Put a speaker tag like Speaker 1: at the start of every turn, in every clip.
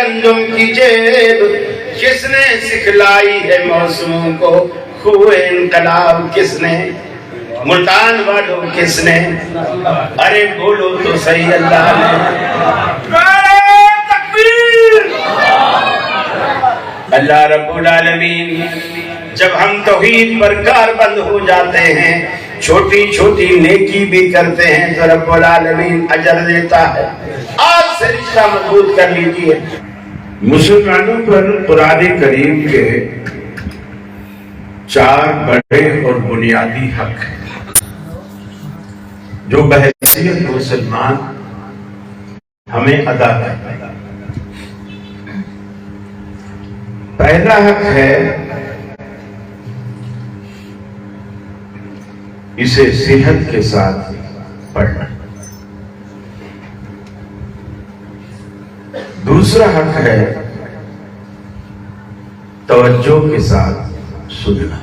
Speaker 1: گندم کی جیب، کس نے سکھلائی ہے موسموں کو خوئے انقلاب، کس نے ملتان والوں کس نے، ارے بولو تو صحیح اللہ نے۔ اللہ رب العالمین جب ہم توحید پر کاربند ہو جاتے ہیں، چھوٹی چھوٹی نیکی بھی کرتے ہیں تو رب العالمین اجر دیتا ہے۔ آج سے رشتہ مضبوط کر لیجیے۔ مسلمانوں پر قرآن کریم کے 4 بڑے اور بنیادی حق ہیں جو بحیثیت مسلمان ہمیں ادا کرنا ہے۔ پہلا حق ہے اسے صحت کے ساتھ پڑھنا، دوسرا حق ہے توجہ کے ساتھ سننا،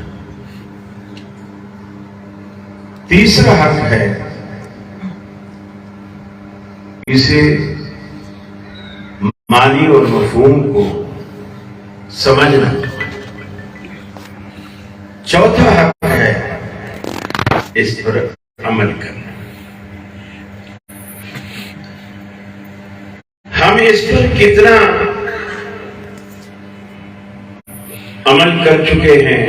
Speaker 1: تیسرا حق ہے اسے معنی اور مفہوم کو سمجھنا، چوتھا حق ہے اس پر عمل کرنا۔ ہم اس پر کتنا عمل کر چکے ہیں،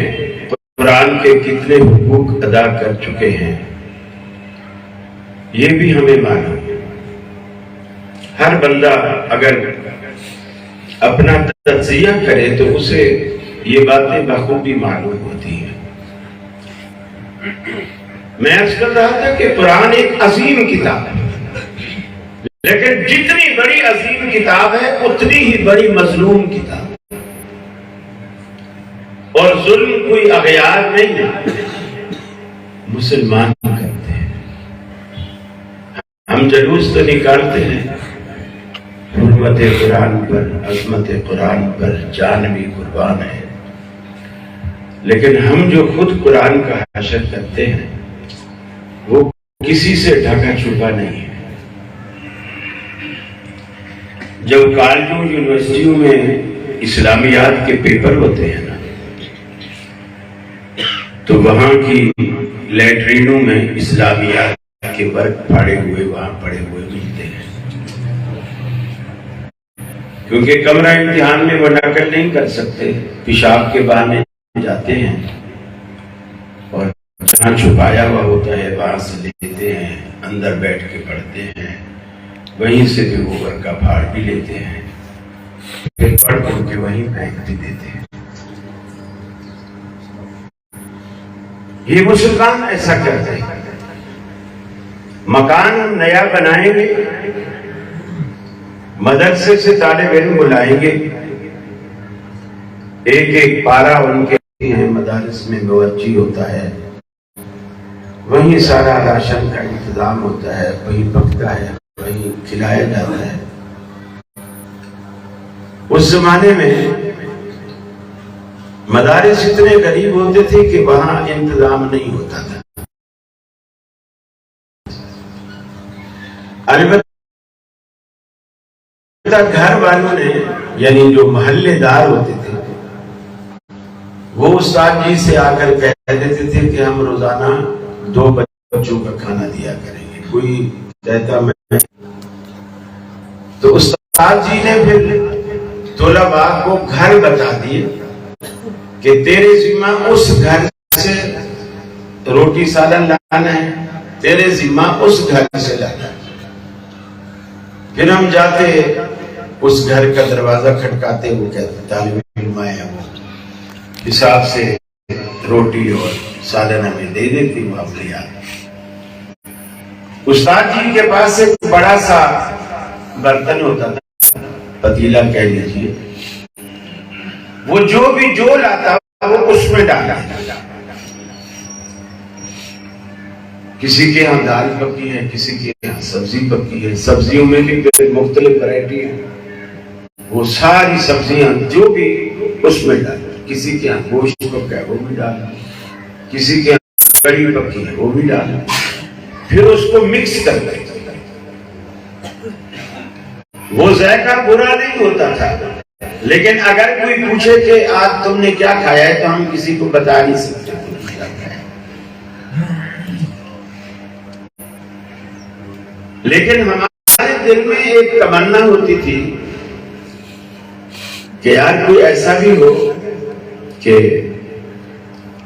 Speaker 1: قرآن کے کتنے حقوق ادا کر چکے ہیں، یہ بھی ہمیں معلوم ہے۔ ہر بندہ اگر اپنا تجزیہ کرے تو اسے یہ باتیں بخوبی معلوم ہوتی ہیں۔ میں عرض کر رہا تھا کہ قرآن ایک عظیم کتاب ہے، لیکن جتنی بڑی عظیم کتاب ہے اتنی ہی بڑی مظلوم کتاب ہے، اور ظلم کوئی اغیار نہیں ہے، مسلمان کرتے ہیں۔ ہم جلوس تو نکالتے ہیں، حرمت قرآن پر، عظمت قرآن پر جان بھی قربان ہے، لیکن ہم جو خود قرآن کا حشر کرتے ہیں وہ کسی سے ڈھکا چھپا نہیں ہے۔ جب کالجوں یونیورسٹیوں میں اسلامیات کے پیپر ہوتے ہیں نا، تو وہاں کی لیٹرینوں میں اسلامیات کے ورق پھاڑے ہوئے وہاں پڑے ہوئے ملتے ہیں، کیونکہ کمرہ امتحان میں وہ نقل نہیں کر سکتے، پیشاب کے بہانے جاتے ہیں اور جہاں چھپایا ہوا ہوتا ہے وہاں سے لیتے ہیں، اندر بیٹھ کے پڑھتے ہیں، وہیں سے بھی وہ ورقہ پھاڑ بھی لیتے ہیں، پھر پڑھ کر کے وہیں پھینک بھی دیتے ہیں۔ یہ مسلمان ایسا کرتے ہیں۔ مکان ہم نیا بنائیں گے، مدرسے سے طالب علم بلائیں گے، ایک ایک پارا ان کے ہیں مدارس میں موجی ہوتا ہے، وہیں سارا راشن کا انتظام ہوتا ہے، وہیں پکتا ہے، وہیں کھلایا جاتا ہے۔ اس زمانے میں مدارس اتنے غریب ہوتے تھے کہ وہاں انتظام نہیں ہوتا تھا۔ البتہ گھر والوں نے، یعنی جو محلے دار ہوتے تھے، وہ استاد جی سے آ کر کہہ دیتے تھے کہ ہم روزانہ 2 بچوں کا کھانا دیا کریں گے۔ کوئی کہتا میں، تو استاد جی نے پھر طلباء کو گھر بتا دیے کہ تیرے ذمہ اس گھر سے روٹی سالن لانا ہے، تیرے ذمہ اس گھر سے لانا ہے۔ پھر ہم جاتے اس گھر کا دروازہ کھٹکاتے، وہ کہتے طالب علم آئے ہیں، وہ حساب سے روٹی اور سالن ہمیں دے دیتی، وہ ہم لے آتے۔ استاد جی کے پاس ایک بڑا سا برتن ہوتا تھا، پتیلا کہہ لیجیے، وہ جو لاتا وہ اس میں ڈالا۔ کسی کے ہاں دال پکی ہے، کسی کے ہاں سبزی پکی ہے، سبزیوں میں بھی مختلف ورائٹی ہیں، وہ ساری سبزیاں جو بھی اس میں ڈالا۔ کسی کے ہاں گوشت پکا ہے وہ بھی ڈالا، کسی کے ہاں کڑی پکی ہے وہ بھی ڈالا، پھر اس کو مکس کر دیں۔ وہ ذائقہ برا نہیں ہوتا تھا، لیکن اگر کوئی پوچھے کہ آج تم نے کیا کھایا ہے تو ہم کسی کو بتا نہیں سکتے کیا کھایا۔ لیکن ہمارے دل میں ایک تمنا ہوتی تھی کہ یار کوئی ایسا بھی ہو کہ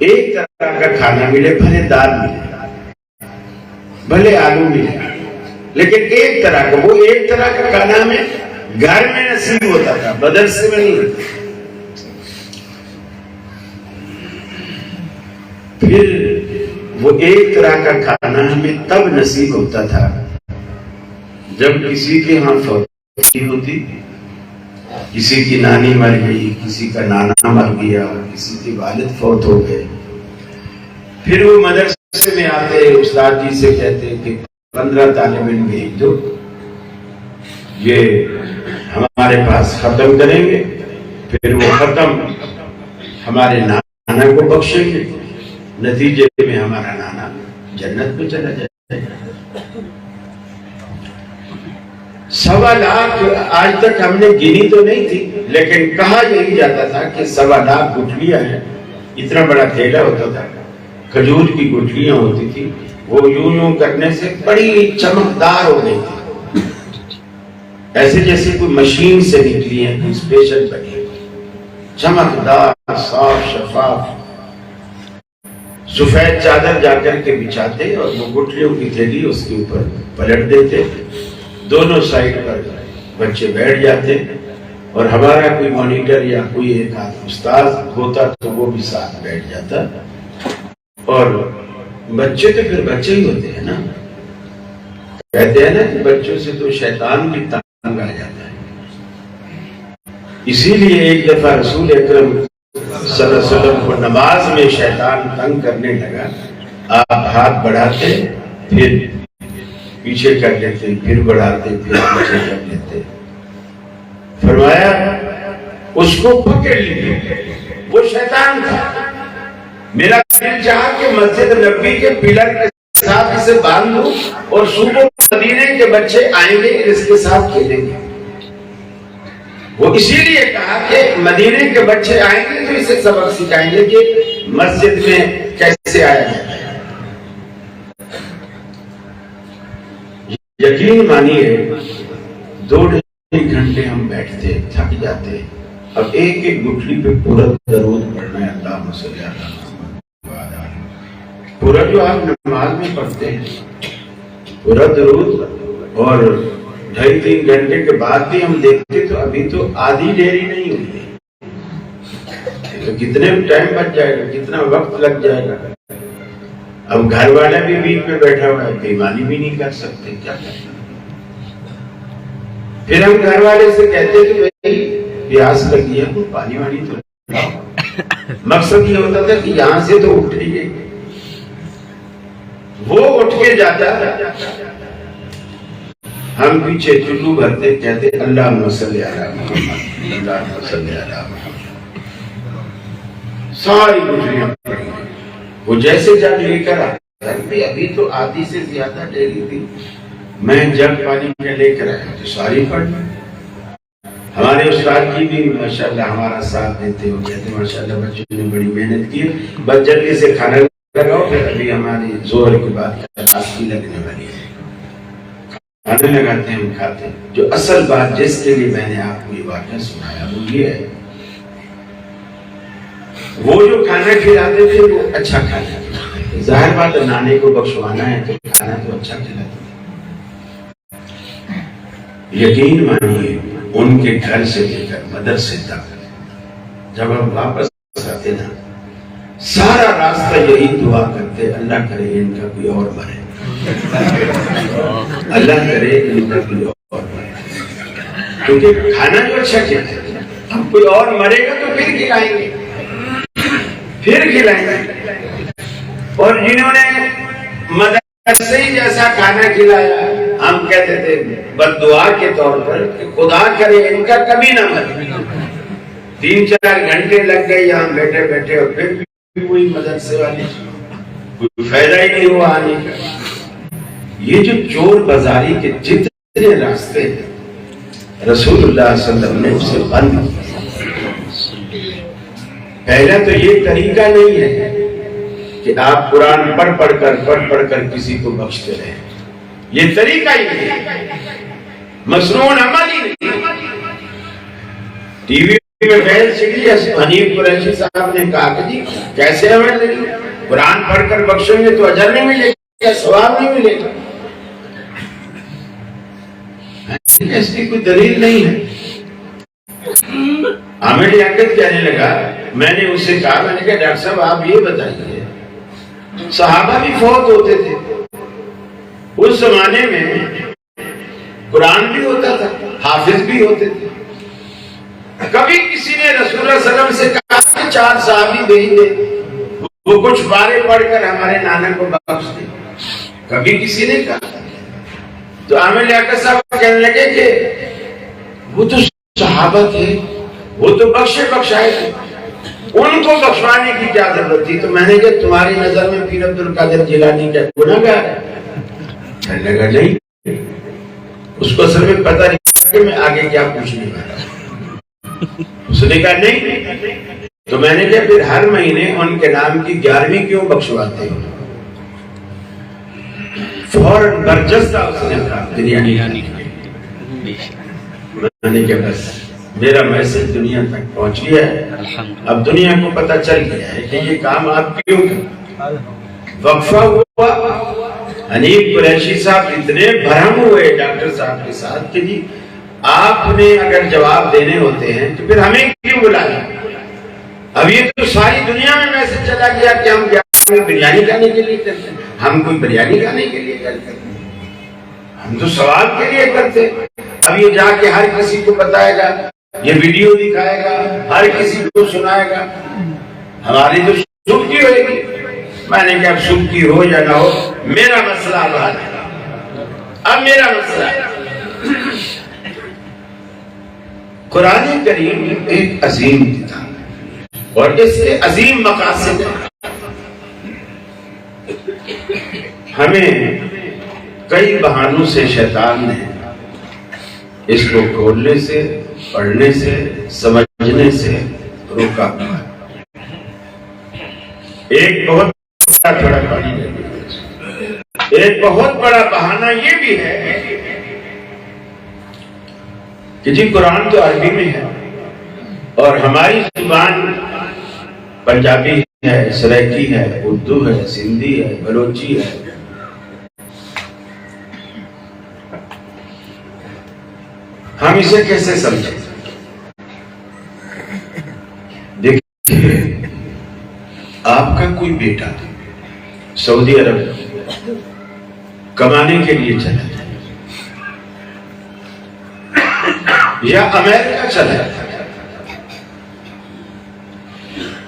Speaker 1: ایک طرح کا کھانا ملے، بھلے دال ملے، بھلے آلو ملے، لیکن ایک طرح کا، وہ ایک طرح کا کھانا ہمیں گھر میں نصیب ہوتا تھا، مدرسے میں نہیں ہوتا۔ پھر وہ ایک طرح کا کھانا ہمیں تب نصیب ہوتا تھا جب کسی کے ہاں فوت ہوتی، کسی کی نانی مر گئی، کسی کا نانا مر گیا، کسی کے والد فوت ہو گئے، پھر وہ مدرسے میں آتے، استاد جی سے کہتے کہ 15 طالب علم بھیج دو، یہ ہمارے پاس ختم کریں گے، پھر وہ ختم ہمارے نانا کو بخشیں گے، نتیجے میں ہمارا نانا جنت میں چلا جائے گا۔ 1.25 لاکھ آج تک ہم نے گنی تو نہیں تھی، لیکن کہا یہی جاتا تھا کہ 1.25 لاکھ گٹھلیاں ہیں۔ اتنا بڑا تھیلا ہوتا تھا، کھجور کی گٹھلیاں ہوتی تھی، وہ یوں یوں کرنے سے بڑی چمکدار ہو گئی تھی، ایسے جیسے کوئی مشین سے نکلی ہے، کوئی اسپیشل بنی، چمکدار، صاف شفاف۔ سفید چادر جا کر کے بچھاتے اور وہ گٹھلیوں کی تھیلی اس کے اوپر پلٹ دیتے، دونوں سائڈ پر بچے بیٹھ جاتے، اور ہمارا کوئی مانیٹر یا کوئی ایک آدھ استاد ہوتا تو وہ بھی ساتھ بیٹھ جاتا، اور بچے تو پھر بچے ہی ہوتے ہیں نا، کہتے ہیں نا کہ بچوں سے تو شیطان بھی تنگ آ جاتا ہے۔ اسی لیے ایک دفعہ رسول اکرم صلی اللہ علیہ وسلم کو نماز میں شیطان تنگ کرنے لگا، آپ ہاتھ بڑھاتے پھر پیچھے کر لیتے، پھر بڑھاتے پھر پیچھے کر لیتے، فرمایا اس کو پکڑ لیجیے، وہ شیطان تھا۔ میرا دل چاہا کہ مسجد نبوی کے پلر کے ساتھ اسے باندھ دوں اور صبح مدینے کے بچے آئیں گے اس کے ساتھ کھیلیں گے۔ وہ اسی لیے کہا کہ مدینے کے بچے آئیں گے تو اسے سبق سکھائیں گے کہ مسجد میں کیسے آیا جاتا ہے۔ یقین مانیے 2-2 گھنٹے ہم بیٹھتے، تھک جاتے، اب ایک ایک گٹھلی پہ پورا درود پڑھنا ہے، اللہم صلی علی محمد وعلی آلہ، پورا جو آپ نماز میں پڑھتے ہیں پورا درود، اور 2.5-3 گھنٹے کے بعد بھی ہم دیکھتے تو ابھی تو آدھی ڈیری نہیں ہوئی ہے، تو کتنے ٹائم بچ جائے گا، کتنا وقت لگ جائے گا۔ اب گھر والا بھی بیچ میں بیٹھا ہوا ہے، بےمانی بھی نہیں کر سکتے، کیا کرنا۔ پھر ہم گھر والے سے کہتے کہ بھائی پیاس لگی ہے، کوئی پانی وانی تو لاؤ۔ مقصد یہ ہوتا تھا کہ یہاں سے تو اٹھیے، وہ اٹھ کے جاتا، ہم پیچھے چلو بھرتے، کہتے اللہم صلی علی محمد، اللہم صلی علی محمد، ساری گٹھلیاں پڑھی۔ وہ جیسے جگ لے کر آتا، ابھی تو آدھی سے زیادہ ڈیری تھی، میں جگ پانی میں لے کر آیا تو ساری پڑھ۔ ہمارے استاد جی بھی ماشاءاللہ ہمارا ساتھ دیتے ہو، کہتے ماشاءاللہ بچوں نے بڑی محنت کی، بس جلدی سے کھانا لگاؤ، پھر ابھی ہماری ظہر کے بعد کلاس کی لگنے والی ہے، کھانا لگاتے ہیں، ہم کھاتے ہیں۔ جو اصل بات جس کے لیے میں نے آپ کو یہ واقعہ سنایا وہ یہ ہے، وہ جو کھانا کھلاتے تھے وہ اچھا کھانا کھلاتے، ظاہر بات نانے کو بخشوانا ہے تو کھانا تو اچھا کھلاتے۔ یقین مانیے ان کے گھر سے لے کر مدرسے تک جب ہم واپس آتے نا، سارا راستہ یہی دعا کرتے، اللہ کرے ان کا کوئی اور مرے، اللہ کرے ان کا کوئی اور مرے، کیونکہ کھانا جو اچھا کھلاتے ہیں، اب کوئی اور مرے گا تو پھر کھلائیں گے، پھر کھلائیں گے۔ اور جنہوں نے مدرسے ہی جیسا کھانا کھلایا، ہم کہتے تھے بد دعا کے طور پر کہ خدا کرے ان کا کبھی نہ مرے۔ 3-4 گھنٹے لگ گئے یہاں بیٹھے بیٹھے، اور پھر بھی کوئی مدرسے والے کوئی فائدہ ہی نہیں ہوا آنے کا۔ یہ جو چور بازاری کے جتنے راستے ہیں رسول اللہ صلی اللہ علیہ وسلم نے اسے بند کیا۔ پہلا تو یہ طریقہ نہیں ہے کہ آپ قرآن پڑھ کر کسی کو بخشتے رہیں، یہ طریقہ ہی نہیں، مسنون عمل ہی نہیں۔ ٹی وی میں بحث چلی، حنیف قریشی صاحب نے کہا کہ جی کیسے عمل نہیں، قرآن پڑھ کر بخشیں گے تو اجر نہیں ملے گا، ثواب نہیں ملے گا۔ اس کی کوئی دلیل نہیں ہے۔ عامر لیاقت کہنے لگا، میں نے اسے کہا، میں نے کہا ڈاکٹر صاحب آپ یہ بتائیے، صحابہ بھی فوت ہوتے تھے، اس زمانے میں قرآن بھی ہوتا تھا، حافظ بھی ہوتے تھے، کبھی کسی نے رسول اللہ صلی اللہ علیہ وسلم سے کہا کہ 4 صحابی بھیج دے، وہ کچھ بارے پڑھ کر ہمارے نانا کو بخش دے، کبھی کسی نے کہا؟ تو عامر لیاقت صاحب کہنے لگے کہ وہ تو صحابہ تھے، وہ تو بخشائے تھے، ان کو بخشوانے کی کیا ضرورت تھی؟ تو میں نے کہا تمہاری نظر میں پیر عبد القادر جیلانی کیا گنہگار ہے؟ کہنے لگا نہیں، اس کو اصل میں پتہ نہیں کہ میں آگے کیا پوچھنے والا۔ اس نے کہا نہیں، تو میں نے کہا پھر ہر مہینے ان کے نام کی 11ویں کیوں بخشواتے ہو؟ فوراً برجستہ اس نے کہا بریانی کھانے کی۔ میں نے کہا بس میرا میسج دنیا تک پہنچ گیا ہے، اب دنیا کو پتہ چل گیا ہے کہ یہ کام آپ کیوں کریں۔ وقفہ ہوا، حنیف قریشی صاحب اتنے بھرم ہوئے ڈاکٹر صاحب کے ساتھ کہ جی آپ نے اگر جواب دینے ہوتے ہیں تو پھر ہمیں کیوں بلایا؟ اب یہ تو ساری دنیا میں میسج چلا گیا کہ ہم بریانی کھانے کے لیے کرتے ہیں، ہم کوئی بریانی کھانے کے لیے کرتے ہیں، ہم تو سوال کے لیے کرتے ہیں۔ اب یہ جا کے ہر کسی کو بتائے گا، یہ ویڈیو دکھائے گا، ہر کسی کو سنائے گا، ہماری تو سبکی ہوئے گی۔ میں نے کہا سبکی ہو یا نہ ہو، میرا مسئلہ اب حل ہے، اب میرا مسئلہ ہے۔ قرآن کریم ایک عظیم کتاب ہے اور اس کے عظیم مقاصد ہیں۔ ہمیں کئی بہانوں سے شیطان نے اس کو کھولنے سے، پڑھنے سے، سمجھنے سے روکا۔ ایک بہت بڑا بہانہ یہ بھی ہے کہ جی قرآن تو عربی میں ہے اور ہماری زبان پنجابی ہے، سرائکی ہے، اردو ہے، سندھی ہے، بلوچی ہے۔ ہم اسے کیسے سمجھیں؟ دیکھیے، آپ کا کوئی بیٹا سعودی عرب کمانے کے لیے چلا جائے یا امریکہ چلا جائے،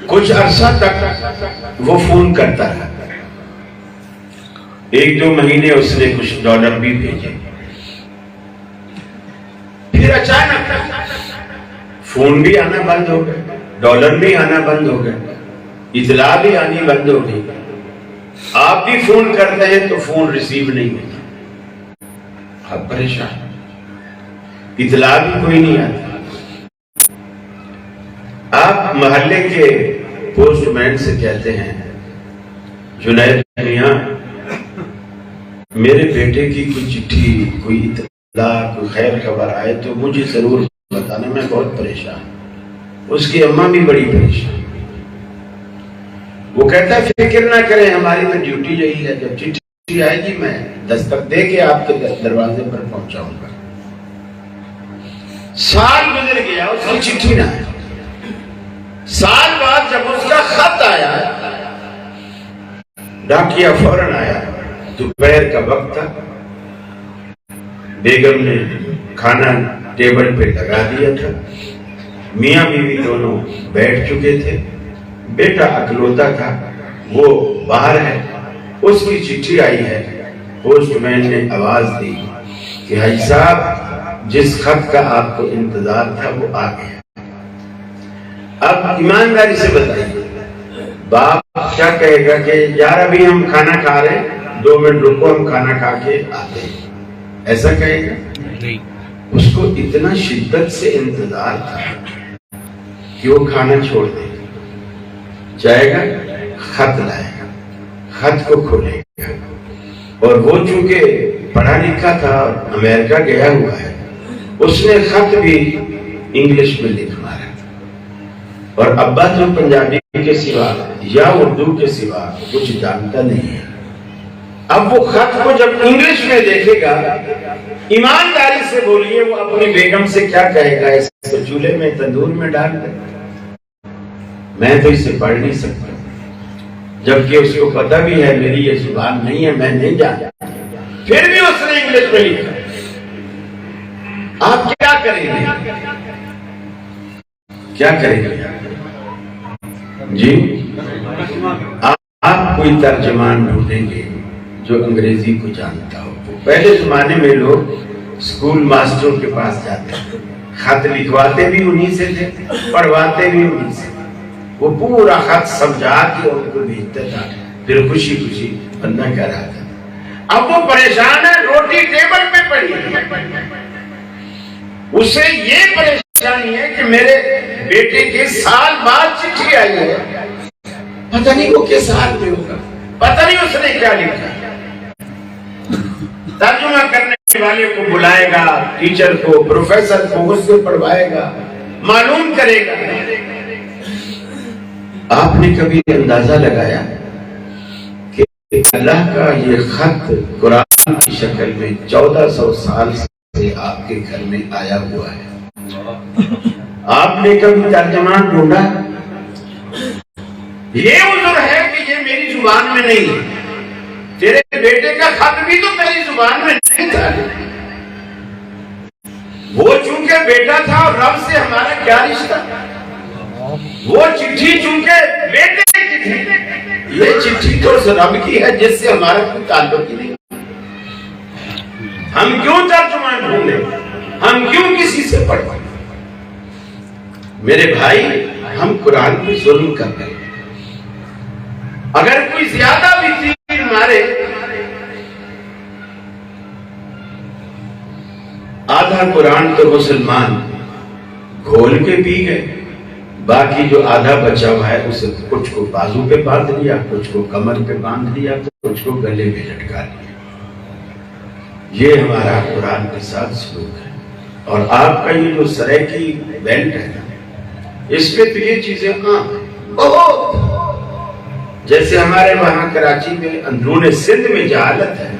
Speaker 1: کچھ عرصہ تک وہ فون کرتا ہے، 1-2 مہینے اس نے کچھ ڈالر بھی بھیجے، پھر اچانک فون بھی آنا بند ہو گئے، ڈالر بھی آنا بند ہو گئے، اطلاع بھی آنی بند ہو گئی، آپ بھی فون کرتے ہیں تو فون ریسیو نہیں ہوتا، آپ پریشان، اطلاع بھی کوئی نہیں آتی۔ آپ محلے کے پوسٹ مین سے کہتے ہیں جنید میاں میرے بیٹے کی کوئی چٹھی، کوئی اطلاع، کوئی خیر خبر آئے تو مجھے ضرور بتانا، میں بہت پریشان ہوں۔ اس کی اماں بھی بڑی پریشان، وہ کہتا ہے فکر نہ کریں، ہماری تو ڈیوٹی یہی ہے، جب چٹھی آئے گی میں دستک دے کے آپ کے دروازے پر پہنچاؤں گا۔ سال گزر گیا، اس کی چٹھی نہ آئی۔ سال بعد جب اس کا خط آیا، ڈاکیا فوراً آیا، دوپہر کا وقت تھا، بیگم نے کھانا ٹیبل پہ لگا دیا تھا، میاں بیوی دونوں بیٹھ چکے تھے، بیٹا اکلوتا تھا، وہ باہر ہے، اس کی چٹھی آئی ہے۔ پوسٹ مین نے آواز دی کہ حاجی صاحب جس خط کا آپ کو انتظار تھا وہ آ گیا۔ اب ایمانداری سے بتائیے، باپ کیا کہے گا کہ یار ابھی ہم کھانا کھا رہے ہیں، 2 منٹ رکو ہم کھانا کھا کے آتے ہیں، ایسا کہے گا؟ اس کو اتنا شدت سے انتظار تھا کہ وہ کھانا چھوڑ دے جائے گا، خط لائے گا، خط کو کھولے گا، اور وہ چونکہ پڑھا لکھا تھا، امریکہ گیا ہوا ہے، اس نے خط بھی انگلش میں لکھ مارا، اور ابا تو پنجابی کے سوا یا اردو کے سوا کچھ جانتا نہیں ہے۔ اب وہ خط کو جب انگلش میں دیکھے گا، ایمانداری سے بولیے وہ اپنی بیگم سے کیا کہے گا؟ اس کو چولہے میں تندور میں ڈال دے، میں تو اسے پڑھ نہیں سکتا، جبکہ اس کو پتہ بھی ہے میری یہ زبان نہیں ہے، میں نہیں جانتا، پھر بھی اس نے انگلش میں لکھا۔ آپ کیا کریں گے؟ کیا کریں گے جی؟ آپ کوئی ترجمان ڈھونڈیں گے جو انگریزی کو جانتا ہو۔ پہلے زمانے میں لوگ اسکول ماسٹروں کے پاس جاتے تھے، خط لکھواتے بھی انہی سے تھے، پڑھواتے بھی انہی سے، وہ پورا خط سمجھا کے ان کو بھیجتا تھا، پھر خوشی خوشی بندہ کر رہا تھا۔ اب وہ پریشان ہے، روٹی ٹیبل پہ پڑی ہے، اسے یہ پریشانی ہے کہ میرے بیٹے کے سال بعد چٹھی آئی ہے، پتہ نہیں وہ کس حال میں ہوگا، پتہ نہیں اس نے کیا لکھا۔ ترجمہ کرنے والے کو بلائے گا، ٹیچر کو، پروفیسر کو، اس سے پڑھوائے گا، معلوم کرے گا۔ آپ نے کبھی اندازہ لگایا کہ اللہ کا یہ خط قرآن کی شکل میں 1400 سال سے آپ کے گھر میں آیا ہوا ہے؟ آپ نے کبھی ترجمان ڈھونڈا؟ یہ عذر ہے کہ یہ میری زبان میں نہیں ہے، تیرے بیٹے کا خط بھی تو میری زبان میں نہیں تھا، وہ چونکہ بیٹا تھا اور رب سے ہمارا کیا رشتہ، وہ چٹھی چونکہ بیٹے کی تھی، یہ چٹھی تو رب کی ہے جس سے ہمارا کوئی تعلق ہی نہیں۔ ہم کیوں ترجمان ڈھونڈیں؟ ہم کیوں کسی سے پڑھیں؟ میرے بھائی، ہم قرآن پہ ظلم کر رہے ہیں۔ اگر کوئی زیادہ بھی تیر مارے، آدھا قرآن تو مسلمان گھول کے پی گئے، باقی جو آدھا بچا ہوا ہے اسے کچھ کو بازو پہ باندھ لیا، کچھ کو کمر پہ باندھ لیا، کچھ کو گلے میں لٹکا لیا۔ یہ ہمارا قرآن کے ساتھ سلوک ہے۔ اور آپ کا یہ جو سرائکی بیلٹ ہے نا، اس پہ تو یہ چیزیں عام ہیں بہت، جیسے ہمارے وہاں کراچی میں اندرون سندھ میں جہالت ہے،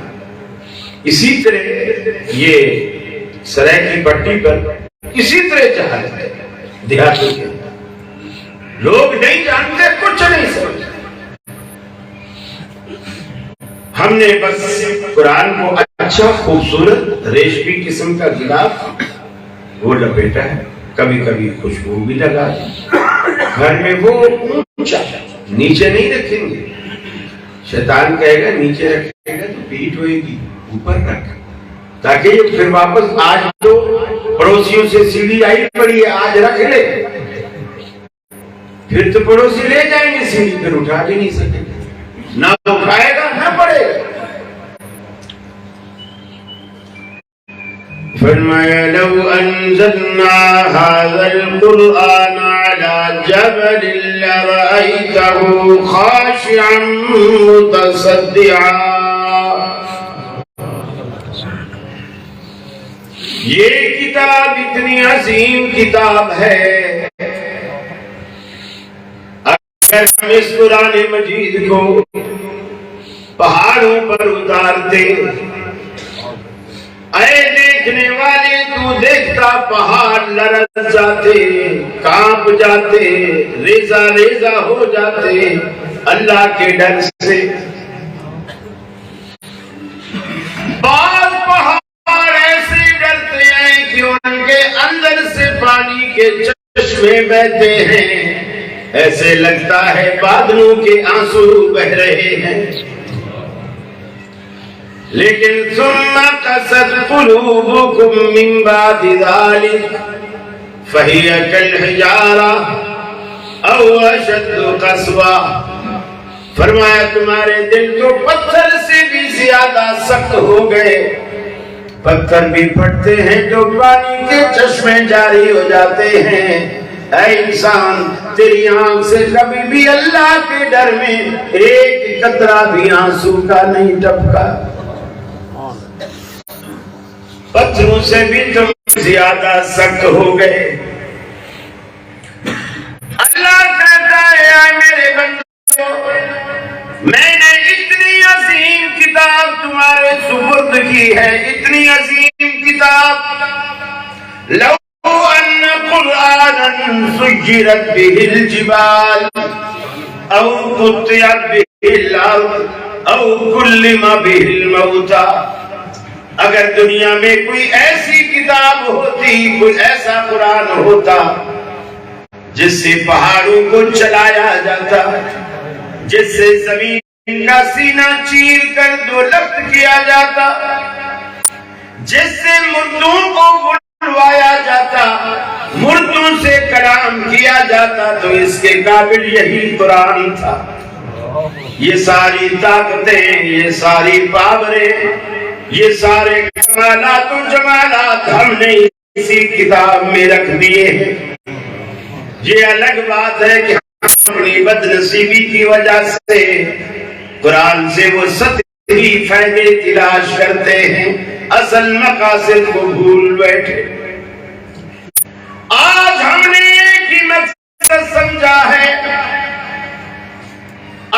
Speaker 1: اسی طرح یہ سرائکی پٹی پر اسی طرح جہالت ہے۔ دیہاتوں کے لوگ نہیں جانتے، کچھ نہیں سمجھتے۔ ہم نے بس قرآن کو اچھا خوبصورت ریشمی قسم کا غلاف وہ لپیٹا ہے، کبھی کبھی خوشبو بھی لگا ہے، گھر میں وہ اونچا نیچے نہیں رکھیں گے، شیطان کہے گا نیچے رکھے گا تو پیٹ ہوئے گی، اوپر رکھ، تاکہ یہ پھر واپس آج تو پڑوسیوں سے سیڑھی آئی پڑی ہے، آج رکھ لے، پھر تو پڑوسی لے جائیں گے سیڑھی، پھر اٹھا بھی نہیں سکیں گے، نہ اٹھائے گا نہ پڑے گا۔ فرمایا لو انزلنا هذا القرآن على جبل لرأيته خاشعا متصدعا۔ یہ کتاب اتنی عظیم کتاب ہے، اگر ہم اس قرآن مجید کو پہاڑوں پر اتارتے، اے دیکھنے والے تو دیکھتا پہاڑ لرز جاتے، کانپ جاتے، ریزہ ریزہ ہو جاتے اللہ کے ڈر سے۔ بعض پہاڑ ایسے ڈرتے ہیں کہ ان کے اندر سے پانی کے چشمے بہتے ہیں، ایسے لگتا ہے بادلوں کے آنسو بہ رہے ہیں۔ لیکن ثم قست قلوبكم من بعد ذلك فهي كالحجارة او اشد قسوة۔ فرمایا تمہارے دل تو پتھر سے بھی زیادہ سخت ہو گئے، پتھر بھی پھٹتے ہیں تو پانی کے چشمے جاری ہو جاتے ہیں۔ اے انسان، تیری آنکھ سے کبھی بھی اللہ کے ڈر میں ایک قطرہ بھی آنسو کا نہیں ٹپکا۔ پتھروں سے بھی تم زیادہ سخت ہو گئے۔ اللہ کہتا ہے اے میرے بندو، میں نے اتنی عظیم کتاب تمہارے سپرد کی ہے، اتنی عظیم کتاب، لو ان قرآنا سجرت به الجبال او قطعت به الارض او کلم به الموتى، اگر دنیا میں کوئی ایسی کتاب ہوتی، کوئی ایسا قرآن ہوتا جس سے پہاڑوں کو چلایا جاتا، جس سے زمین کا سینہ چیر کر دو لفظ کیا جاتا، جس سے مردوں کو بلوایا جاتا، مردوں سے کلام کیا جاتا، تو اس کے قابل یہی قرآن تھا۔ یہ ساری طاقتیں، یہ ساری پاوریں، یہ سارے کمالات و جمالات ہم نے اسی کتاب میں رکھ دیے ہیں۔ یہ الگ بات ہے کہ ہم اپنی بد نصیبی کی وجہ سے قرآن سے وہ سطحی فائدے تلاش کرتے ہیں، اصل مقاصد کو بھول بیٹھے۔ آج ہم نے ایک ہی مقصد سمجھا ہے،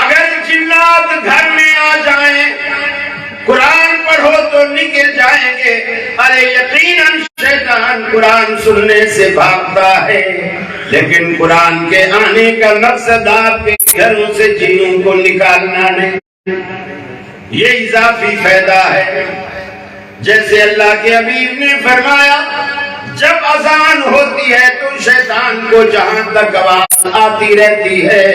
Speaker 1: اگر جنات گھر میں آ جائیں، قرآن پڑھو تو نکل جائیں گے۔ ارے یقیناً شیطان قرآن سننے سے بھاگتا ہے، لیکن قرآن کے آنے کا مقصد آپ کے گھروں سے جنوں کو نکالنا نہیں، یہ اضافی فائدہ ہے۔ جیسے اللہ کے حبیب نے فرمایا، جب اذان ہوتی ہے تو شیطان کو جہاں تک آواز آتی رہتی ہے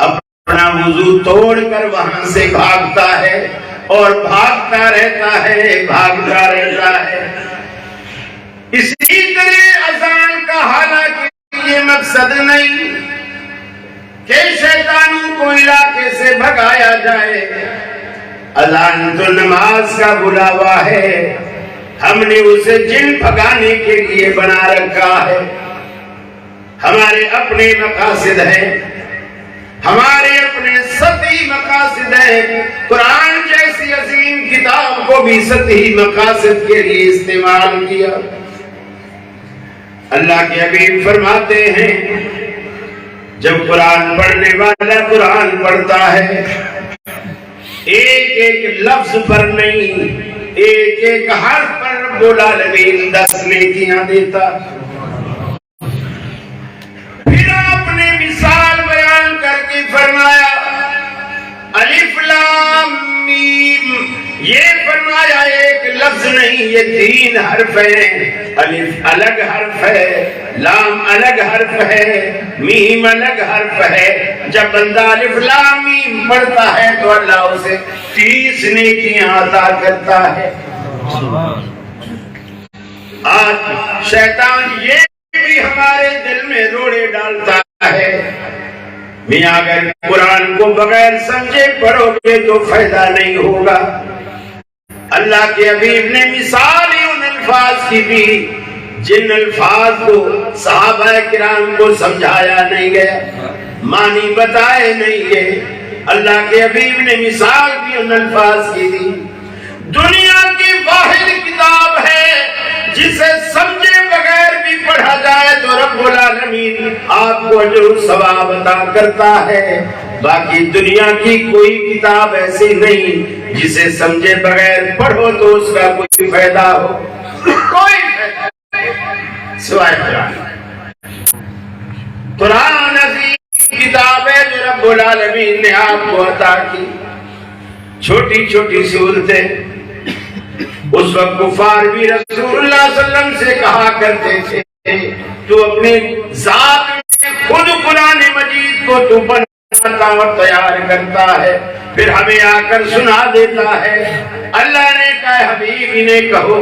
Speaker 1: اپنا وضو توڑ کر وہاں سے بھاگتا ہے، اور بھاگتا رہتا ہے، بھاگتا رہتا ہے۔ اسی طرح اذان کا حالانکہ یہ مقصد نہیں کہ شیطانوں کو علاقے سے بھگایا جائے، اذان تو نماز کا بلاوا ہے، ہم نے اسے جن بھگانے کے لیے بنا رکھا ہے۔ ہمارے اپنے مقاصد ہیں، ہمارے اپنے سطحی مقاصد ہیں۔ قرآن جیسی عظیم کتاب کو بھی سطحی مقاصد کے لیے استعمال کیا۔ اللہ کے حبیب فرماتے ہیں، جب قرآن پڑھنے والا قرآن پڑھتا ہے، ایک ایک لفظ پر نہیں، ایک ایک حرف پر رب العالمین 10 نیکیاں دیتا۔ پھر آپ نے مثال بیان کر کے فرمایا الف لام میم، یہ فرمایا ایک لفظ نہیں، یہ 3 حرف ہیں۔ الف الگ حرف ہے، لام الگ حرف ہے، میم الگ حرف ہے۔ جب بندہ الف لام میم پڑھتا ہے تو اللہ اسے 30 نیکیاں عطا کرتا ہے۔ آج شیطان یہ بھی ہمارے دل میں روڑے ڈالتا ہے، میاں اگر قرآن کو بغیر سمجھے پڑھو گے تو فائدہ نہیں ہوگا۔ اللہ کے حبیب نے مثال ان الفاظ کی دی جن الفاظ کو صحابہ کرام کو سمجھایا نہیں گیا، معنی بتائے نہیں گئے۔ اللہ کے حبیب نے مثال بھی ان الفاض کی دی۔ دنیا کی واحد کتاب ہے جسے سمجھے بغیر بھی پڑھا جائے تو رب العالمین آپ کو اجر و ثواب عطا کرتا ہے۔ باقی دنیا کی کوئی کتاب ایسی نہیں جسے سمجھے بغیر پڑھو تو اس کا کوئی فائدہ ہو، کوئی فائدہ سوائے قرآن۔ قرآن عظیم کتاب ہے جو رب العالمین نے آپ کو عطا کی۔ چھوٹی چھوٹی صورتیں، اس وقت کفار بھی رسول اللہ صلی اللہ علیہ وسلم سے کہا کرتے تھے تو اپنی ذات میں خود قرآن مجید کو تو بناتا اور تیار کرتا ہے، پھر ہمیں آ کر سنا دیتا ہے۔ اللہ نے کہا حبیب انہیں کہو،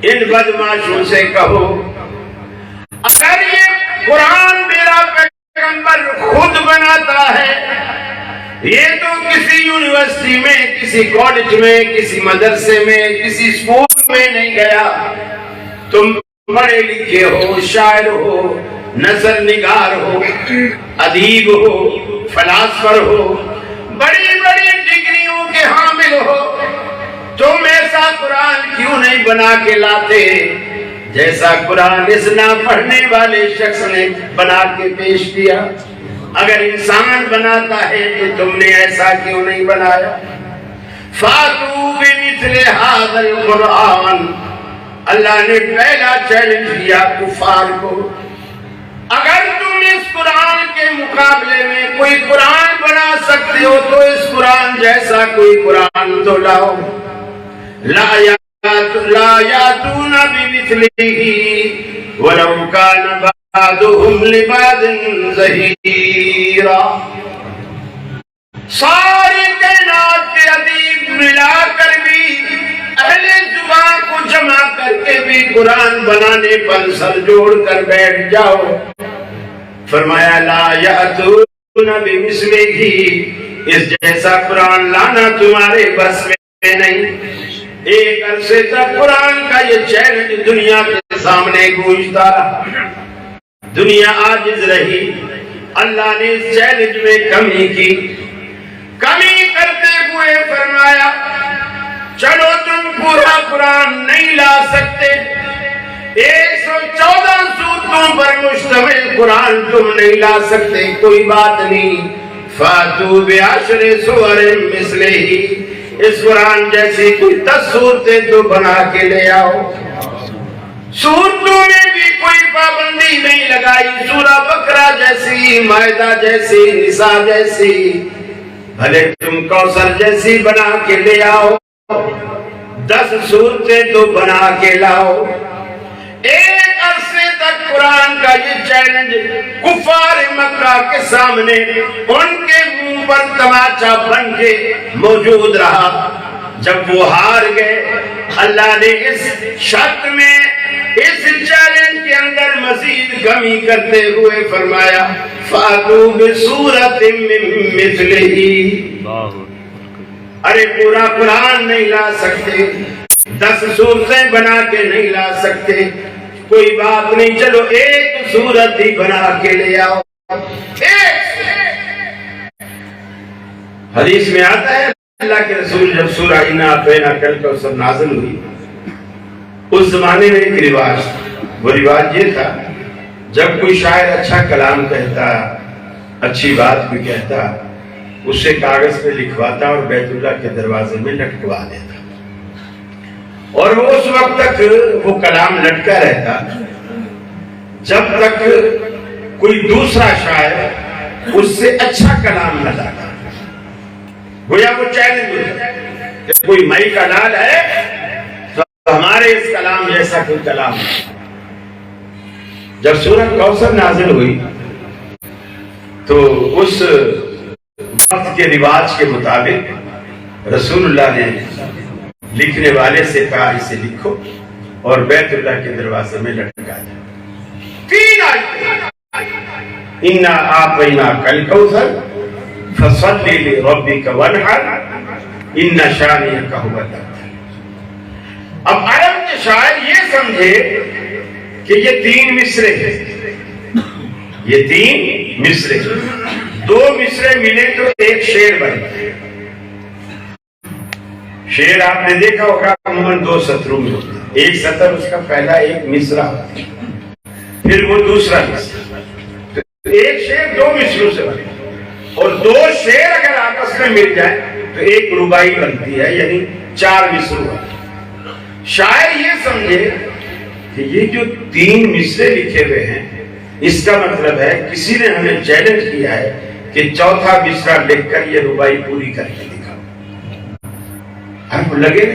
Speaker 1: ان بدماشوں سے کہو، اگر یہ قرآن میرا پیغمبر خود بناتا ہے، یہ تو کسی یونیورسٹی میں، کسی کالج میں، کسی مدرسے میں، کسی اسکول میں نہیں گیا. تم پڑھے لکھے ہو، شاعر ہو، نثر نگار ہو، ادیب ہو، فلاسفر ہو، بڑی بڑی ڈگریوں کے حامل ہو، تم ایسا قرآن کیوں نہیں بنا کے لاتے جیسا قرآن اس نہ پڑھنے والے شخص نے بنا کے پیش کیا؟ اگر انسان بناتا ہے تو تم نے ایسا کیوں نہیں بنایا؟ فاتو بمثل ھذا القرآن، اللہ نے پہلا چیلنج دیا کفار کو، اگر تم اس قرآن کے مقابلے میں کوئی قرآن بنا سکتے ہو تو اس قرآن جیسا کوئی قرآن تو لاؤ. لا یاتون بمثلہ ولو کان بعضهم لبعض ظہیرا. ساری کائنات کے ادیب ملا کر بھی، اہل زبان کو جمع کر کے بھی قرآن بنانے پر سر جوڑ کر بیٹھ جاؤ. فرمایا لا یاتون بمثلہ، اس جیسا قرآن لانا تمہارے بس میں نہیں. ایک عرصے تک قرآن کا یہ چیلنج دنیا کے سامنے گونجتا رہا، دنیا عاجز رہی. اللہ نے اس چیلنج میں کمی کی. کمی کرتے ہوئے فرمایا چلو تم پورا قرآن نہیں لا سکتے، 114 سورتوں پر مشتمل قرآن تم نہیں لا سکتے، کوئی بات نہیں. فاتو بعشر سور مثلہ، اس قرآن جیسی کوئی 10 صورتیں تو بنا کے لے آؤ. صورتوں میں بھی کوئی پابندی نہیں لگائی، سورہ بقرہ جیسی، مائدہ جیسی، نساء جیسی، بھلے تم کوثر جیسی بنا کے لے آؤ، 10 صورتیں تو بنا کے لاؤ. ایک عرصے تک قرآن کا یہ چیلنج کفار مکہ کے سامنے ان کے منہ پر تماچا بن کے موجود رہا. جب وہ ہار گئے، اللہ نے اس شرط میں، اس چیلنج کے اندر مزید کمی کرتے ہوئے فرمایا فاتو بسورۃ من مثلہ. ارے پورا قرآن نہیں لا سکتے، 10 صورتیں بنا کے نہیں لا سکتے، کوئی بات نہیں، چلو ایک صورت ہی بنا کے لے آؤ. حدیث میں آتا ہے اللہ کے رسول جب سورہ انا اعطیناک الکوثر نازل ہوئی، اس زمانے میں ایک رواج، وہ رواج یہ تھا جب کوئی شاعر اچھا کلام کہتا، اچھی بات کوئی کہتا، اسے کاغذ پہ لکھواتا اور بیت اللہ کے دروازے میں لٹکوا دیتا، اور وہ اس وقت تک وہ کلام لٹکا رہتا جب تک کوئی دوسرا شاعر اس سے اچھا کلام نہ لاتا. گویا وہ چیلنج ہوتا کہ کوئی مئی کا لال ہے تو ہمارے اس کلام جیسا کوئی کلام ہے. جب سورۃ کوثر نازل ہوئی تو اس وقت کے رواج کے مطابق رسول اللہ نے لکھنے والے سے کہا اسے لکھو اور بیت اللہ کے دروازے میں لٹکا دو. 3 آیتیں، انا اعطیناک الکوثر فصل لربک وانحر ان شانئک ھو الابتر. اب عرب کے شاعر یہ سمجھے کہ یہ 3 مصرے ہیں، یہ 3 مصرے، 2 مصرے ملے تو ایک شعر بنے. شعر آپ نے دیکھا ہوگا عموماً 2 سطروں میں ہوتا ہے، ایک سطر اس کا پہلا ایک مصرع ہوتا ہے، پھر وہ دوسرا مصرع. تو ایک شعر 2 مصروں سے بنے، اور 2 شعر اگر آپس میں مل جائیں تو ایک رباعی بنتی ہے، یعنی 4 مصروں. شاعر یہ سمجھے کہ یہ جو 3 مصرے لکھے ہوئے ہیں اس کا مطلب ہے کسی نے ہمیں چیلنج کیا ہے کہ 4تھا مصرع لکھ کر یہ رباعی پوری کر کے دکھاؤ. ہم لگے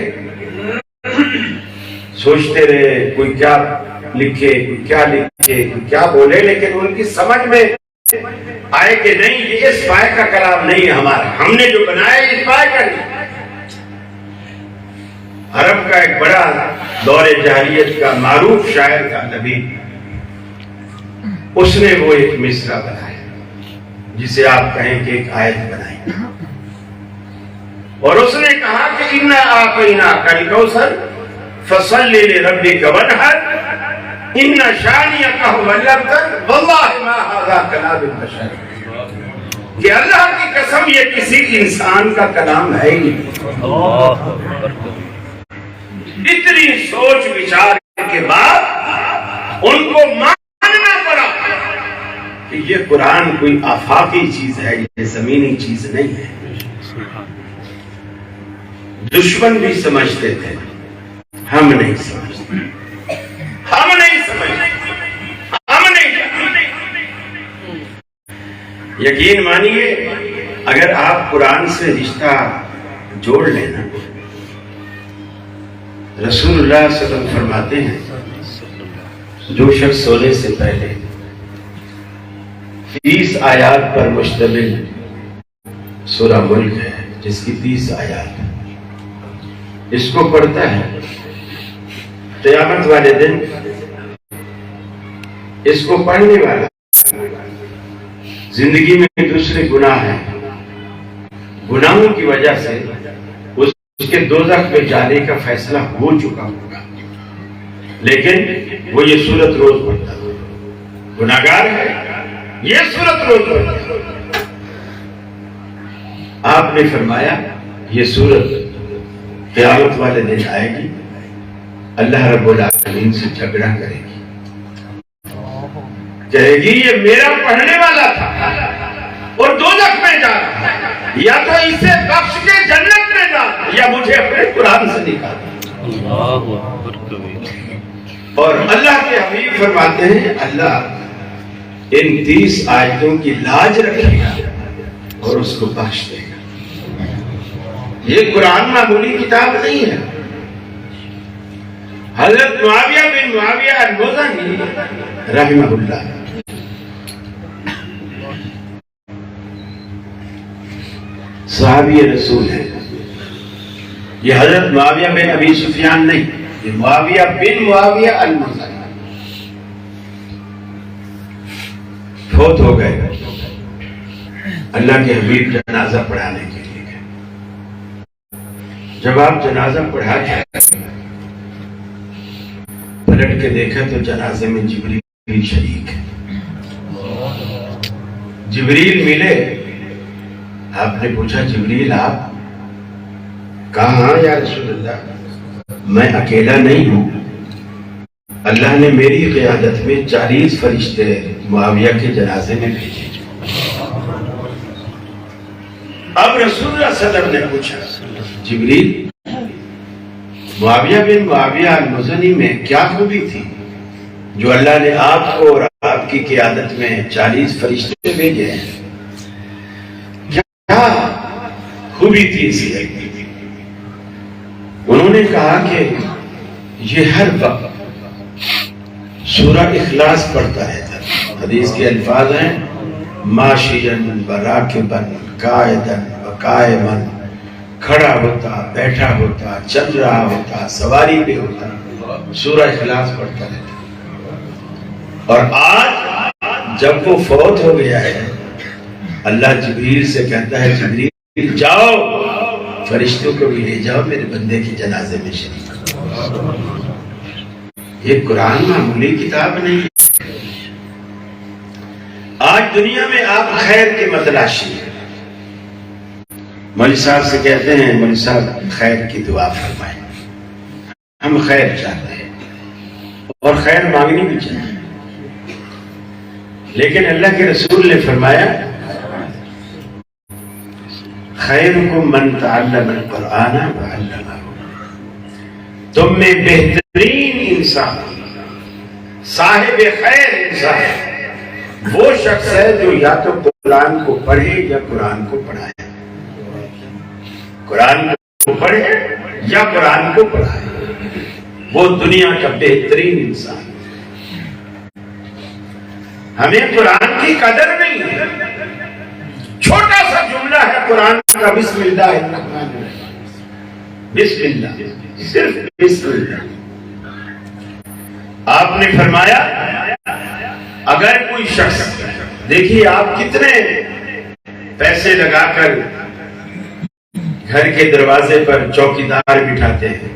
Speaker 1: سوچتے رہے کوئی کیا لکھے، کوئی کیا لکھے، کوئی کیا بولے، لیکن ان کی سمجھ میں آئے کہ نہیں یہ اس پائے کا کلام نہیں ہے ہمارا، ہم نے جو بنایا اس پائے کا نہیں. عرب کا ایک بڑا دور جاہلیت کا معروف شاعر تھا نبی، اس نے وہ ایک مصرع بنایا جسے آپ کہیں کہ ایک آیت بنائی، اور اس نے کہا کہ انا اعطیناک الکوثر فصل لربک وانحر ان شانئک هو الابتر واللہ ما ھذا کلام البشر، کہ اللہ کی قسم یہ کسی انسان کا کلام ہے ہی نہیں۔ اتنی سوچ وچار کے بعد ان کو ماننا پڑا کہ یہ قرآن کوئی آفاقی چیز ہے، یہ زمینی چیز نہیں ہے۔ دشمن بھی سمجھتے تھے، ہم نہیں سمجھتے، ہم نہیں سمجھتے، ہم نہیں جانتے۔ یقین مانیے اگر آپ قرآن سے رشتہ جوڑ لینا، رسول اللہ صلی اللہ علیہ وسلم فرماتے ہیں جو شخص سونے سے پہلے 30 آیات پر مشتمل سورہ ملک ہے، جس کی 30 آیات ہے، اس کو پڑھتا ہے، قیامت والے دن اس کو پڑھنے والا زندگی میں دوسرے گناہ ہیں، گناہوں کی وجہ سے اس کے دوزخ میں جانے کا فیصلہ ہو چکا ہوگا، لیکن وہ یہ سورت روز پڑھتا ہے، گناہگار ہے، یہ سورت روز پڑھتا ہے۔ آپ نے فرمایا یہ سورت قیامت والے دن آئے گی، اللہ رب العالمین سے جھگڑا کرے گی، کہے گی یہ میرا پڑھنے والا تھا اور دوزخ میں جا رہا ہے، یا تو اسے بخش کے جنت میں ڈال یا مجھے اپنے قرآن سے نکال۔ اور اللہ کے حبیب فرماتے ہیں اللہ ان 30 آیتوں کی لاج رکھے گا اور اس کو بخش دے گا۔ یہ قرآن معمولی کتاب نہیں ہے۔ حضرت معاویہ بن معاویہ المزنی رحمہ اللہ صحابی رسول ہے، یہ حضرت معاویہ بن ابی سفیان نہیں، یہ معاویہ بن معاویہ المزنی فوت ہو گئے، اللہ کے حبیب جنازہ پڑھانے کے لیے گئے۔ جب آپ جنازہ پڑھا کے پلٹ کے دیکھا تو جنازے میں جبریل شریک ہے۔ جبریل ملے، آپ نے پوچھا جبریل آپ کہاں؟ یا رسول اللہ میں اکیلا نہیں ہوں، اللہ نے میری قیادت میں 40 فرشتے معاویہ کے جنازے میں بھیجے۔ اب رسول اللہ صلی اللہ علیہ وسلم نے پوچھا جبریل معاویہ بن معاویہ المزنی میں کیا خوبی تھی جو اللہ نے آپ کو اور آپ کی قیادت میں 40 فرشتے بھیجے ہیں؟ کیا خوبی تھی اس لیے؟ انہوں نے کہا کہ یہ ہر وقت سورہ اخلاص پڑھتا رہتا ہے۔ حدیث کے الفاظ ہیں ماشین وراکبن قائدن وقائمن، کھڑا ہوتا، بیٹھا ہوتا، چل رہا ہوتا، سواری پہ ہوتا، سورہ اخلاص پڑھتا رہتا۔ اور آج جب وہ فوت ہو گیا ہے، اللہ جبریل سے کہتا ہے جبریل جاؤ فرشتوں کو بھی لے جاؤ میرے بندے کی جنازے میں شریک۔ یہ قرآن معمولی کتاب نہیں ہے۔ آج دنیا میں آپ خیر کے متلاشی ہیں، مولوی صاحب سے کہتے ہیں مولوی صاحب خیر کی دعا فرمائیں، ہم خیر چاہتے ہیں اور خیر مانگنی بھی چاہتے ہیں، لیکن اللہ کے رسول نے فرمایا خیرکم من تعلم القرآن وعلمہ، تم میں بہترین انسان، صاحب خیر انسان وہ شخص ہے جو یا تو قرآن کو پڑھے یا قرآن کو پڑھائے، قرآن کو پڑھے یا قرآن کو پڑھائے، وہ دنیا کا بہترین انسان۔ ہمیں قرآن کی قدر نہیں ہے، چھوٹا سا جملہ ہے قرآن کا بسم اللہ الرحمن الرحیم، بسم اللہ، صرف بسم اللہ۔ آپ نے فرمایا اگر کوئی شخص، دیکھیے آپ کتنے پیسے لگا کر گھر کے دروازے پر چوکیدار بٹھاتے ہیں،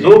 Speaker 1: 2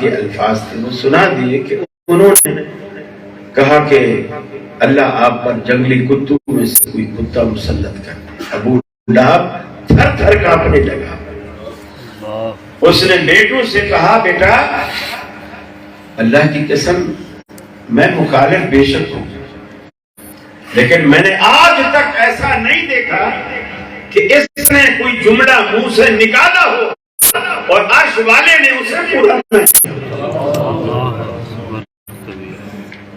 Speaker 1: کے الفاظ تھے وہ سنا دیے کہ انہوں نے کہا کہ اللہ آپ پر جنگلی کتوں میں سے کوئی کتا مسلط کر دے۔ ابو لہب تھر تھر کانپنے لگا۔ اس نے بیٹوں سے کہا بیٹا اللہ کی قسم میں مخالف بے شک ہوں، لیکن میں نے آج تک ایسا نہیں دیکھا کہ اس نے کوئی جملہ منہ سے نکالا ہو اور عرش والے نے اسے پورا نہ کیا۔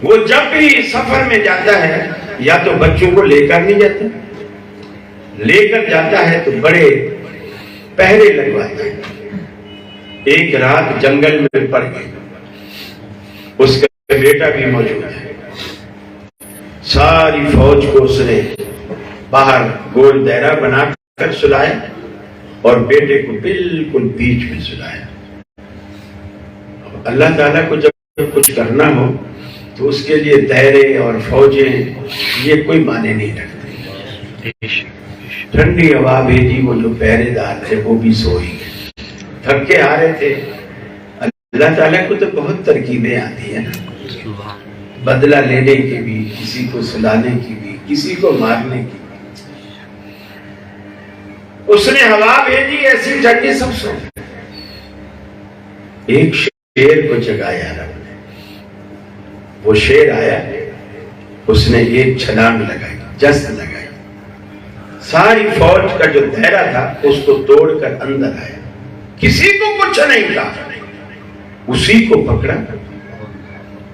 Speaker 1: وہ جب بھی سفر میں جاتا ہے یا تو بچوں کو لے کر نہیں جاتا، لے کر جاتا ہے تو بڑے پہرے لگواتا ہے۔ ایک رات جنگل میں پڑ گئی، اس کا بیٹا بھی موجود ہے، ساری فوج کو اس نے باہر گول دائرہ بنا کر سلایا اور بیٹے کو بالکل بیچ میں سلایا۔ اللہ تعالیٰ کو جب کچھ کرنا ہو تو اس کے لیے دائرے اور فوجیں یہ کوئی معنی نہیں رکھتے۔ ٹھنڈی ہوا بھیجی، وہ جو پہرے دار تھے وہ بھی سو ہی گئے، تھک کے آ رہے تھے۔ اللہ تعالیٰ کو تو بہت ترکیبیں آتی ہیں، بدلہ لینے کی بھی، کسی کو سلانے کی بھی، کسی کو مارنے کی بھی۔ اس نے ہوا بھیجی ایسی ٹھنڈی، سب سو گئے۔ ایک شیر کو جگایا رب نے، وہ شیر آیا، اس نے ایک چھلانگ لگائی، جست لگائی، ساری فوج کا جو دائرہ تھا اس کو توڑ کر اندر آیا، کسی کو کچھ نہیں کہا، اسی کو پکڑا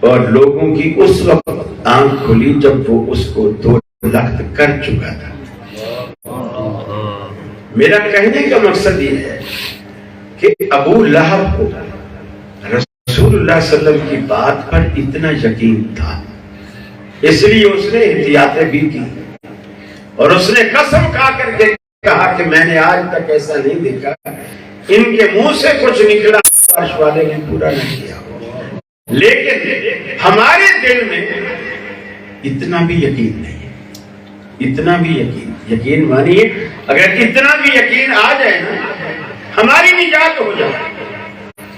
Speaker 1: اور لوگوں کی اس وقت آنکھ کھلی جب وہ اس کو دو لخت کر چکا تھا۔ میرا کہنے کا مقصد یہ ہے کہ ابو لہب کو رسول اللہ صلی اللہ علیہ وسلم کی بات پر اتنا یقین تھا، اس لیے اس نے احتیاطیں بھی کی اور اس نے قسم کھا کر کے کہا کہ میں نے آج تک ایسا نہیں دیکھا، ان کے منہ سے کچھ نکلا عرش والے نے پورا نہیں کیا۔ لیکن ہمارے دل میں اتنا بھی یقین نہیں ہے، اتنا بھی یقین مانیے، اگر اتنا بھی یقین آ جائے نا ہماری نجات ہو جائے،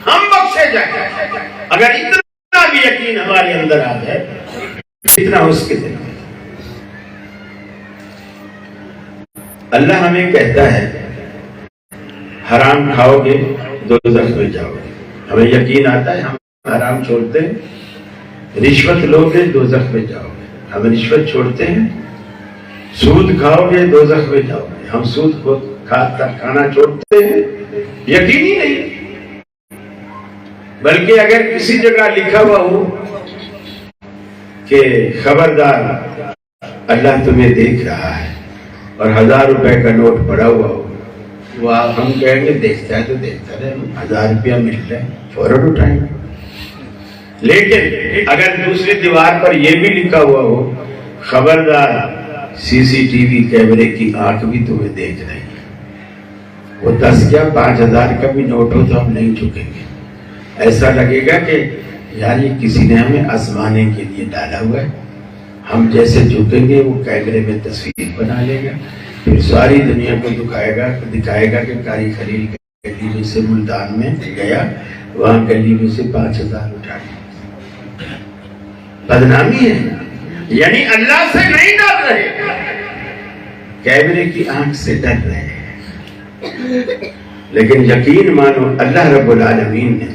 Speaker 1: ہم بخشے جائیں۔ اگر اتنا بھی یقین ہمارے اندر آ جائے اتنا اس کے دل میں۔ اللہ ہمیں کہتا ہے حرام کھاؤ گے دوزخ میں جاؤ گے، ہمیں یقین آتا ہے، ہم حرام چھوڑتے ہیں۔ رشوت لو گے دوزخ میں جاؤ گے، ہم رشوت چھوڑتے ہیں۔ سود کھاؤ گے دوزخ میں جاؤ گے، ہم سود کو کھانا چھوڑتے ہیں۔ یقین ہی نہیں، بلکہ اگر کسی جگہ لکھا ہوا ہو کہ خبردار اللہ تمہیں دیکھ رہا ہے اور 1000 روپے کا نوٹ پڑا ہوا ہو، وہ ہم کہیں گے دیکھتا ہے تو دیکھتا رہے، 1000 روپیہ مل رہا ہے فوراً اٹھائیں گے۔ لیکن اگر دوسری دیوار پر یہ بھی لکھا ہوا ہو خبردار سی سی ٹی وی کیمرے کی آنکھ بھی تمہیں دیکھ رہی ہے، وہ 10 کیا 5000 کا بھی نوٹ ہو تو ہم نہیں جھکیں گے۔ ایسا لگے گا کہ یار یہ کسی نے ہمیں آزمانے کے لیے ڈالا ہوا ہے، ہم جیسے جھکیں گے وہ کیمرے میں تصویر بنا لے گا، پھر ساری دنیا کو دکھائے گا کہ قاری خلیل گلی میں سے ملتان میں گیا، وہاں گلی میں سے 5000 اٹھا لیا۔ بدنامی ہے، یعنی اللہ سے نہیں ڈر رہے، کیمرے کی آنکھ سے ڈر رہے ہیں۔ لیکن یقین مانو اللہ رب العالمین نے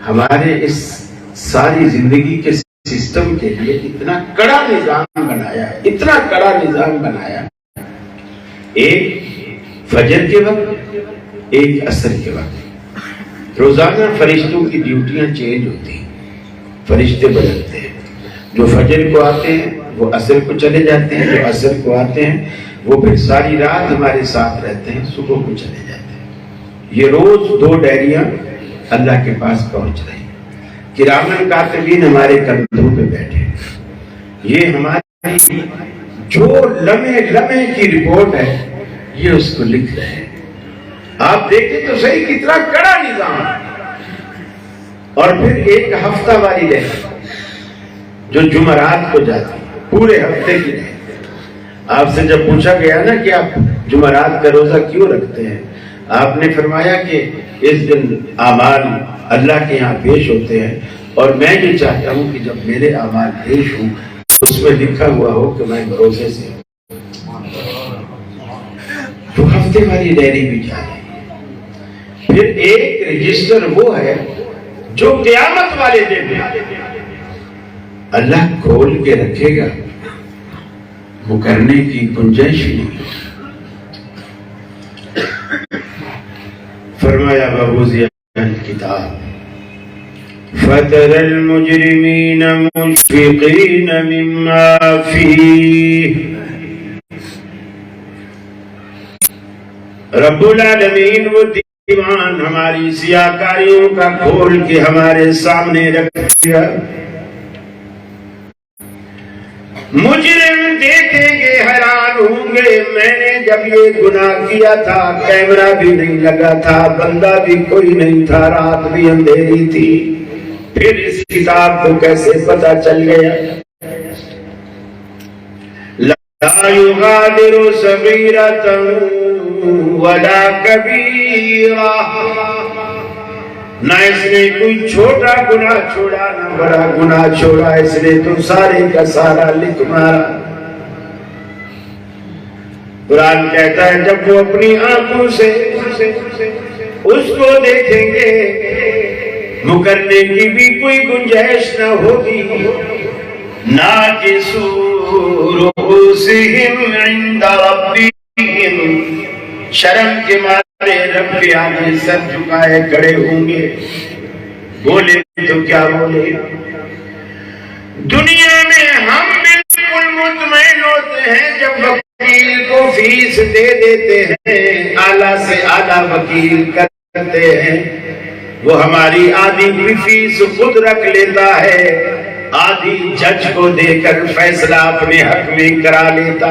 Speaker 1: ہمارے اس ساری زندگی کے سسٹم کے لیے اتنا کڑا نظام بنایا ہے، اتنا کڑا نظام بنایا، ایک فجر کے وقت، ایک عصر کے وقت۔ روزانہ فرشتوں کی ڈیوٹیاں چینج ہوتی ہیں، فرشتے بدلتے ہیں، جو فجر کو آتے ہیں وہ عصر کو چلے جاتے ہیں، جو عصر کو آتے ہیں وہ پھر ساری رات ہمارے ساتھ رہتے ہیں، صبح کو چلے جاتے ہیں۔ یہ روز 2 ڈائریاں اللہ کے پاس پہنچ رہی ہیں، کرامن کاتبین ہمارے کندھوں پہ بیٹھے، یہ ہماری جو لمحے لمحے کی رپورٹ ہے یہ اس کو لکھ رہے ہیں۔ آپ دیکھیں تو صحیح کتنا کڑا نظام ہے۔ اور پھر ایک ہفتہ والی رہتی جو جمعرات کو جاتی، پورے ہفتے کی رہتی۔ آپ سے جب پوچھا گیا نا کہ آپ جمعرات کا روزہ کیوں رکھتے ہیں، آپ نے فرمایا کہ اس دن اعمال اللہ کے یہاں پیش ہوتے ہیں اور میں یہ چاہتا ہوں کہ جب میرے اعمال پیش ہوں اس میں لکھا ہوا ہو کہ میں بھروسے سے تو ہفتے والی ڈائری بھی چاہیے. پھر ایک رجسٹر وہ ہے جو قیامت والے دن اللہ کھول کے رکھے گا، وہ کرنے کی گنجائش نہیں. فرمایا بابو ضیاء کتاب فَتَرَى الْمُجْرِمِينَ مُشْفِقِينَ مِمَّا فِيهِ. رب العالمین وہ دیوان ہماری سیاکاریوں کا کھول کے ہمارے سامنے رکھے گا. مجرم دیکھیں گے، حیران ہوں گے، میں نے جب یہ گناہ کیا تھا کیمرہ بھی نہیں لگا تھا، بندہ بھی کوئی نہیں تھا، رات بھی اندھیری تھی، پھر اس کتاب کو کیسے پتہ چل گیا؟ لا یغادر صغیرۃ ولا کبیرہ، نہ اس نے کوئی چھوٹا گناہ چھوڑا نہ بڑا گناہ چھوڑا، اس نے تو سارے کا سارا لکھ مارا. قرآن کہتا ہے جب وہ اپنی آنکھوں سے اس کو دیکھیں گے مکرنے کی بھی کوئی گنجائش نہ ہوگی. ناکسوا رؤوسہم عند ربہم، شرم کے مارے رب کے آگے سر جھکائے کھڑے ہوں گے. بولے تو کیا بولے؟ دنیا میں ہم بالکل مطمئن ہوتے ہیں جب وکیل کو فیس دے دیتے ہیں، اعلیٰ سے اعلیٰ وکیل کرتے ہیں، وہ ہماری آدھی بھی فیس خود رکھ لیتا ہے، آدھی جج کو دے کر فیصلہ اپنے حق میں کرا لیتا.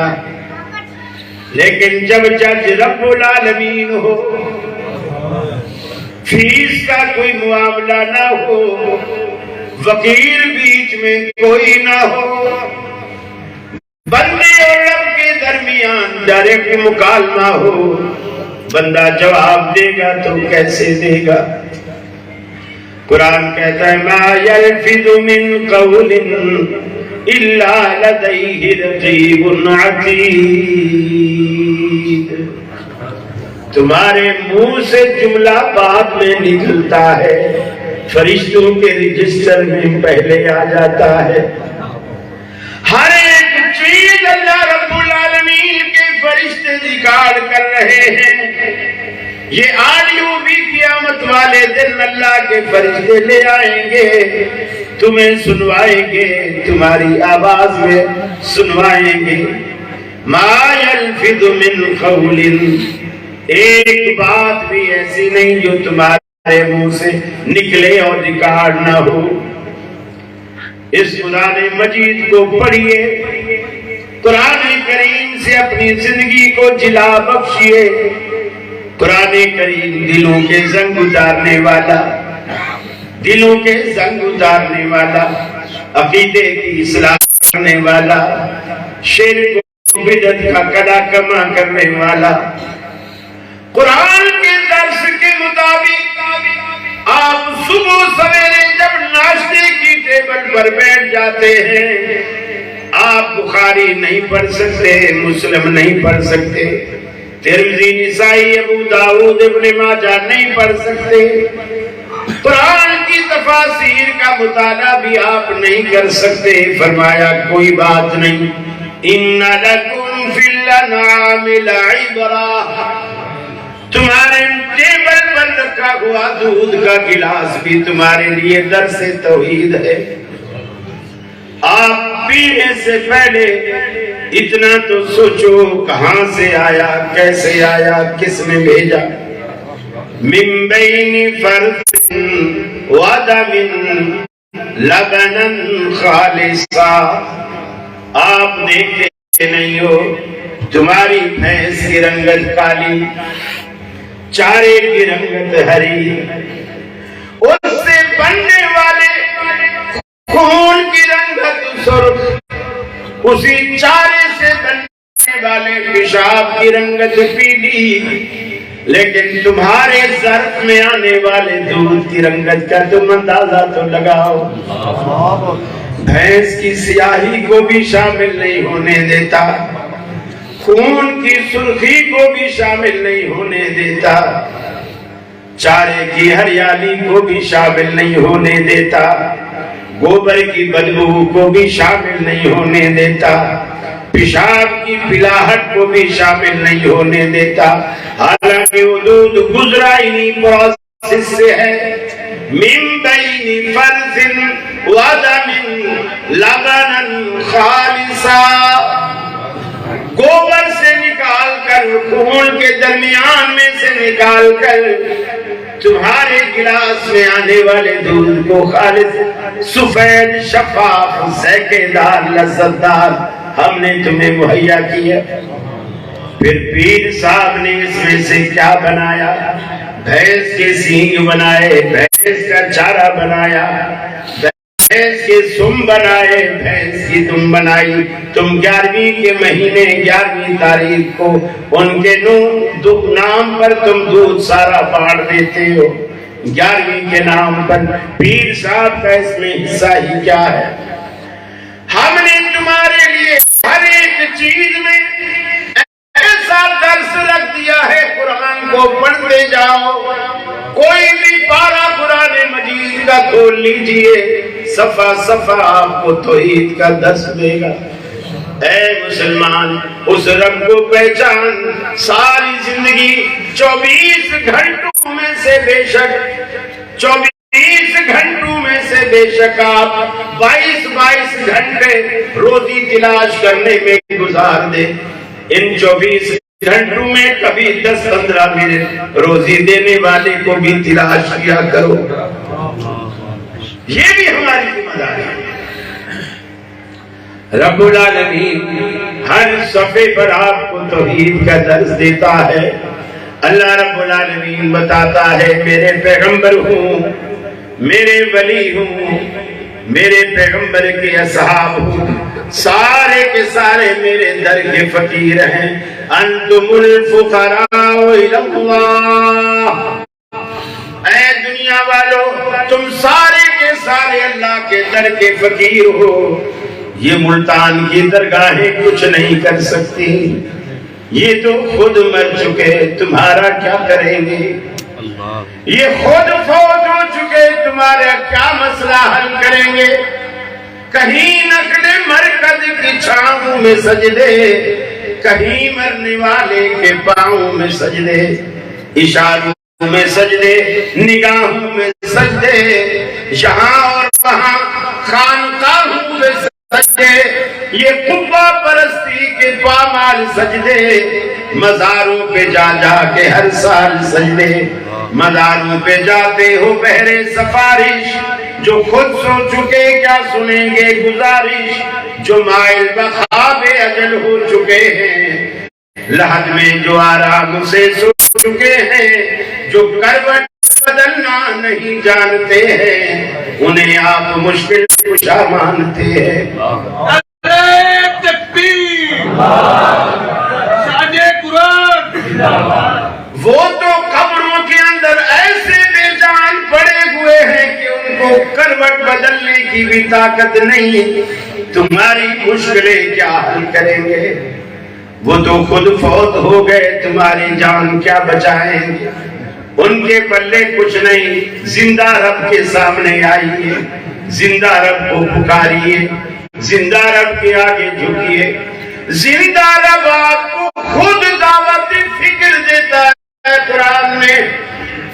Speaker 1: لیکن جب جج رب العالمین ہو، فیس کا کوئی معاملہ نہ ہو، وکیل بیچ میں کوئی نہ ہو، بندے اور رب کے درمیان ڈائریکٹ مکالمہ ہو، بندہ جواب دے گا تو کیسے دے گا؟ قرآن کہتا ہے ما یلفظ من قول الا لدیہ رقیب عتید. تمہارے منہ سے جملہ بعد میں نکلتا ہے، فرشتوں کے رجسٹر میں پہلے آ جاتا ہے. ہر ایک چیز اللہ رب العالمین کے فرشتے ریکارڈ کر رہے ہیں. یہ آڈیو بھی قیامت والے دن اللہ کے فرشتے لے آئیں گے، تمہیں سنوائیں گے، تمہاری آواز میں سنوائیں گے. ما یلفظ من قول، ایک بات بھی ایسی نہیں جو تمہارے منہ سے نکلے اور ریکارڈ نہ ہو. اس قرآن مجید کو پڑھیے، قرآن کریم سے اپنی زندگی کو جلا بخشیے. قرآن کریم دلوں کے زنگ اتارنے والا، دلوں کے زنگ اتارنے والا، عقیدے کی اصلاح کرنے والا، شرک و بدعت کا کڑا کما کرنے والا. قرآن کے درس کے مطابق آپ صبح سویرے جب ناشتے کی ٹیبل پر بیٹھ جاتے ہیں، آپ بخاری نہیں پڑھ سکتے، مسلم نہیں پڑھ سکتے، ترمذی، نسائی، ابو داؤد، ابن ماجہ نہیں پڑھ سکتے. قرآن کی تفاسیر کا مطالعہ بھی آپ نہیں کر سکتے. فرمایا کوئی بات نہیں، ان لکم فی الانعام لعبرہ، تمہارے ٹیبل پر رکھا ہوا دودھ کا گلاس بھی تمہارے لیے درس توحید ہے. آپ پینے سے پہلے اتنا تو سوچو کہاں سے آیا، کیسے آیا، کس نے بھیجا. من بین فرث ودم لبنا خالصا، آپ دیکھتے نہیں ہو تمہاری بھینس کی رنگت کالی، چارے کی رنگت ہری، اس سے بننے والے خون کی رنگت سرخ، اسی چارے سے بننے والے پیشاب کی رنگت پیلی. لیکن تمہارے ظرف میں آنے والے دودھ کی رنگت کا تم اندازہ تو لگاؤ. بھینس کی سیاہی کو بھی شامل نہیں ہونے دیتا, خون کی سرخی کو بھی شامل نہیں ہونے دیتا, چارے کی ہریالی کو بھی شامل نہیں ہونے دیتا, گوبر کی بدبو کو بھی شامل نہیں ہونے دیتا, پیشاب کی پلاہٹ کو بھی شامل نہیں ہونے دیتا. حالانکہ وہ دودھ گزرا انہی پروسیس سے ہے. من بین فرث ودم لبنا خالصا, گوبر سے نکال کر, خون کے درمیان میں سے نکال کر تمہارے گلاس میں آنے والے دودھ کو خالص سفید شفاف ذائقے دار لذت دار ہم نے تمہیں مہیا کیا. پھر پیر صاحب نے اس میں سے کیا بنایا؟ بھینس کے سینگ بنائے, بھینس کا چارہ بنایا, بھینس کے سم بنائے, بھینس کی دم بنائی. تم 11ویں کے مہینے 11ویں تاریخ کو ان کے نام پر تم دودھ سارا بانٹ دیتے ہو. 11ویں کے نام پر پیر صاحب کا اس میں حصہ ہی کیا ہے؟ ہم نے تمہارے لیے ہر ایک چیز میں ایسا درس رکھ دیا ہے, قرآن کو پڑھتے جاؤ. کوئی بھی پارہ قرآن مجید کا کھول لیجئے, صفحہ صفحہ آپ کو توحید کا درس دے گا. اے مسلمان, اس رب کو پہچان. ساری زندگی 24 گھنٹوں میں سے بے شک 24 گھنٹوں میں سے بے شک آپ 22 گھنٹے روزی تلاش کرنے میں گزار دے. ان 24 گھنٹوں میں کبھی 10-15 منٹ روزی دینے والے کو بھی تلاش کیا کرو. یہ بھی ہماری ذمہ داری ہے. رب العالمین ہر صفحے پر آپ کو توحید کا درس دیتا ہے. اللہ رب العالمین بتاتا ہے میرے پیغمبر ہوں, میرے ولی ہوں, میرے پیغمبر کے اصحاب ہوں, سارے کے سارے میرے در کے فقیر ہیں. انتم الفقراء الی اللہ, اے دنیا والو تم سارے کے سارے اللہ کے در کے فقیر ہو. یہ ملتان کی درگاہیں کچھ نہیں کر سکتی, یہ تو خود مر چکے, تمہارا کیا کریں گے؟ یہ خود فوت ہو چکے, تمہارا کیا مسئلہ حل کریں گے؟ کہیں نقل مرکز کی چھاؤں میں سجدے, کہیں مرنے والے کے پاؤں میں سجدے, اشاروں میں سجدے, نگاہوں میں سجدے, یہاں اور وہاں خانقاہوں میں سجدے. یہ قبہ پرستی کے پامال سجدے, مزاروں پہ جا جا کے ہر سال سجدے. مزاروں پہ جاتے ہو بہرے سفارش, جو خود سو چکے کیا سنیں گے گزارش, جو مائل بخواب اجل ہو چکے ہیں, لحد میں جو آرام سے سو چکے ہیں, جو کروٹ بدلنا نہیں جانتے ہیں, انہیں آپ مشکل کشا مانتے ہیں. وہ تو قبروں کے اندر ایسے بے جان پڑے ہوئے ہیں کہ ان کو کروٹ بدلنے کی بھی طاقت نہیں, تمہاری مشکلیں کیا حل کریں گے؟ وہ تو خود فوت ہو گئے, تمہاری جان کیا بچائیں گے؟ ان کے پلے کچھ نہیں. زندہ رب کے سامنے آئیے, زندہ رب کو پکاریے, زندہ رب کے آگے جھکیے. زندہ رب آپ کو خود دعوت فکر دیتا ہے. قرآن میں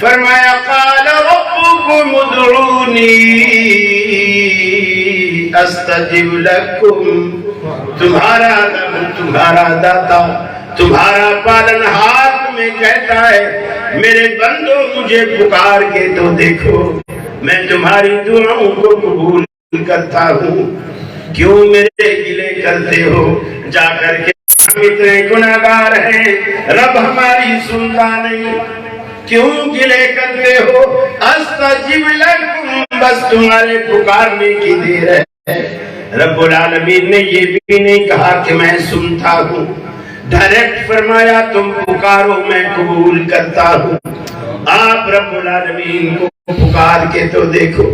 Speaker 1: فرمایا قال ربکم ادعونی استجب لکم. تمہارا رب, تمہارا داتا, تمہارا پالنہار تمہیں کہتا ہے میرے بندوں مجھے پکار کے تو دیکھو, میں تمہاری دعاؤں کو قبول کرتا ہوں. کیوں میرے گلے کرتے ہو جا کر کے؟ ہم اتنے گناہگار ہیں, رب ہماری سنتا نہیں. کیوں گلے کرتے ہو؟ استجب لکم, بس تمہارے پکارنے کی دیر ہے. رب العالمین نے یہ بھی نہیں کہا کہ میں سنتا ہوں, ڈائریکٹ فرمایا تم پکارو میں قبول کرتا ہوں. آپ رب العالمین کو پکار کے تو دیکھو.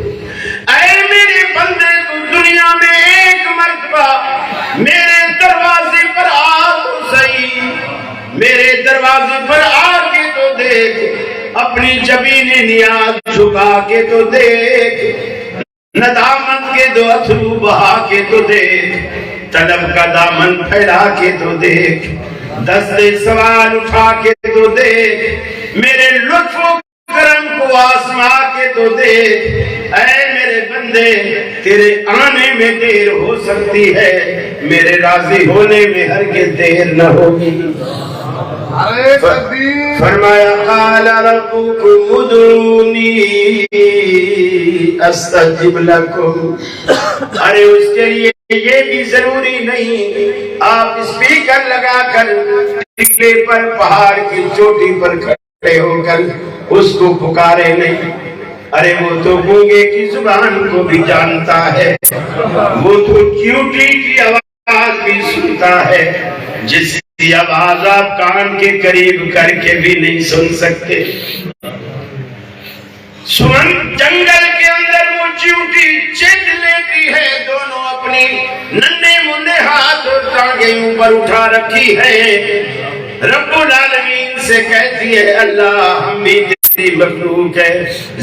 Speaker 1: اے میرے بندے تو دنیا میں ایک مرتبہ میرے دروازے پر آ تو صحیح, میرے دروازے پر آ کے تو دیکھ, اپنی جبین نیاز جھکا کے تو دیکھ, ندامت کے دو اتھرو بہا کے تو دیکھ, طلب کا دامن پھیلا کے تو دیکھ, دست سوال اٹھا کے تو دیکھ, میرے لطف و کرم کو آزما کے تو دیکھ. اے میرے بندے تیرے آنے میں دیر ہو سکتی ہے, میرے راضی ہونے میں ہرگز دیر نہ ہوگی. فرمایا قال ربکم ادعونی استجب لکم. ارے اس کے لیے یہ بھی ضروری نہیں آپ اسپیکر لگا کر ٹیلے پر پہاڑ کی چوٹی پر کھڑے ہو کر اس کو پکارے نہیں. ارے وہ تو گونگے کی زبان کو بھی جانتا ہے, وہ تو چیونٹی کی آواز بھی سنتا ہے, جس کی آواز آپ کان کے قریب کر کے بھی نہیں سن سکتے. جنگل کے اندر وہ چیونٹی چیز لیتی ہے, دونوں اپنی ننھے منھے ہاتھ اور ٹانگیں اوپر اٹھا رکھی ہے, رب العالمین سے کہتی ہے اللہ ہم بھی تیری مخلوق ہے,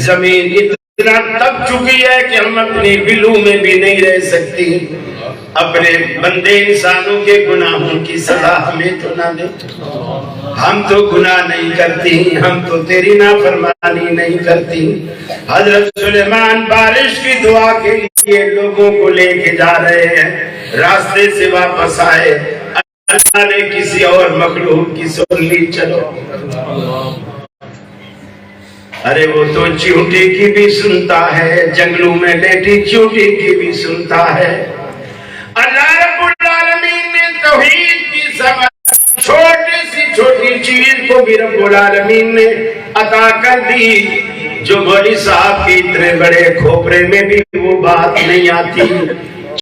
Speaker 1: زمین اتنا تپ چکی ہے کہ ہم اپنی بلوں میں بھی نہیں رہ سکتی, اپنے بندے انسانوں کے گناہوں کی سزا ہمیں تو نہ دے. ہم تو گناہ نہیں کرتی, ہم تو تیری نافرمانی نہیں کرتی. حضرت سلیمان بارش کی دعا کے لیے لوگوں کو لے کے جا رہے ہیں, راستے سے واپس آئے, اللہ نے کسی اور مخلوق کی سن لی. چلو ارے وہ تو چیونٹی کی بھی سنتا ہے, جنگلوں میں لیٹی چیونٹی کی بھی سنتا ہے. اللہ رب العالمین نے توحید کی سمجھ چھوٹی سی چھوٹی چیز کو بھی رب العالمین نے عطا کر دی, جو مولوی صاحب کی اتنے بڑے کھوپڑے میں بھی وہ بات نہیں آتی.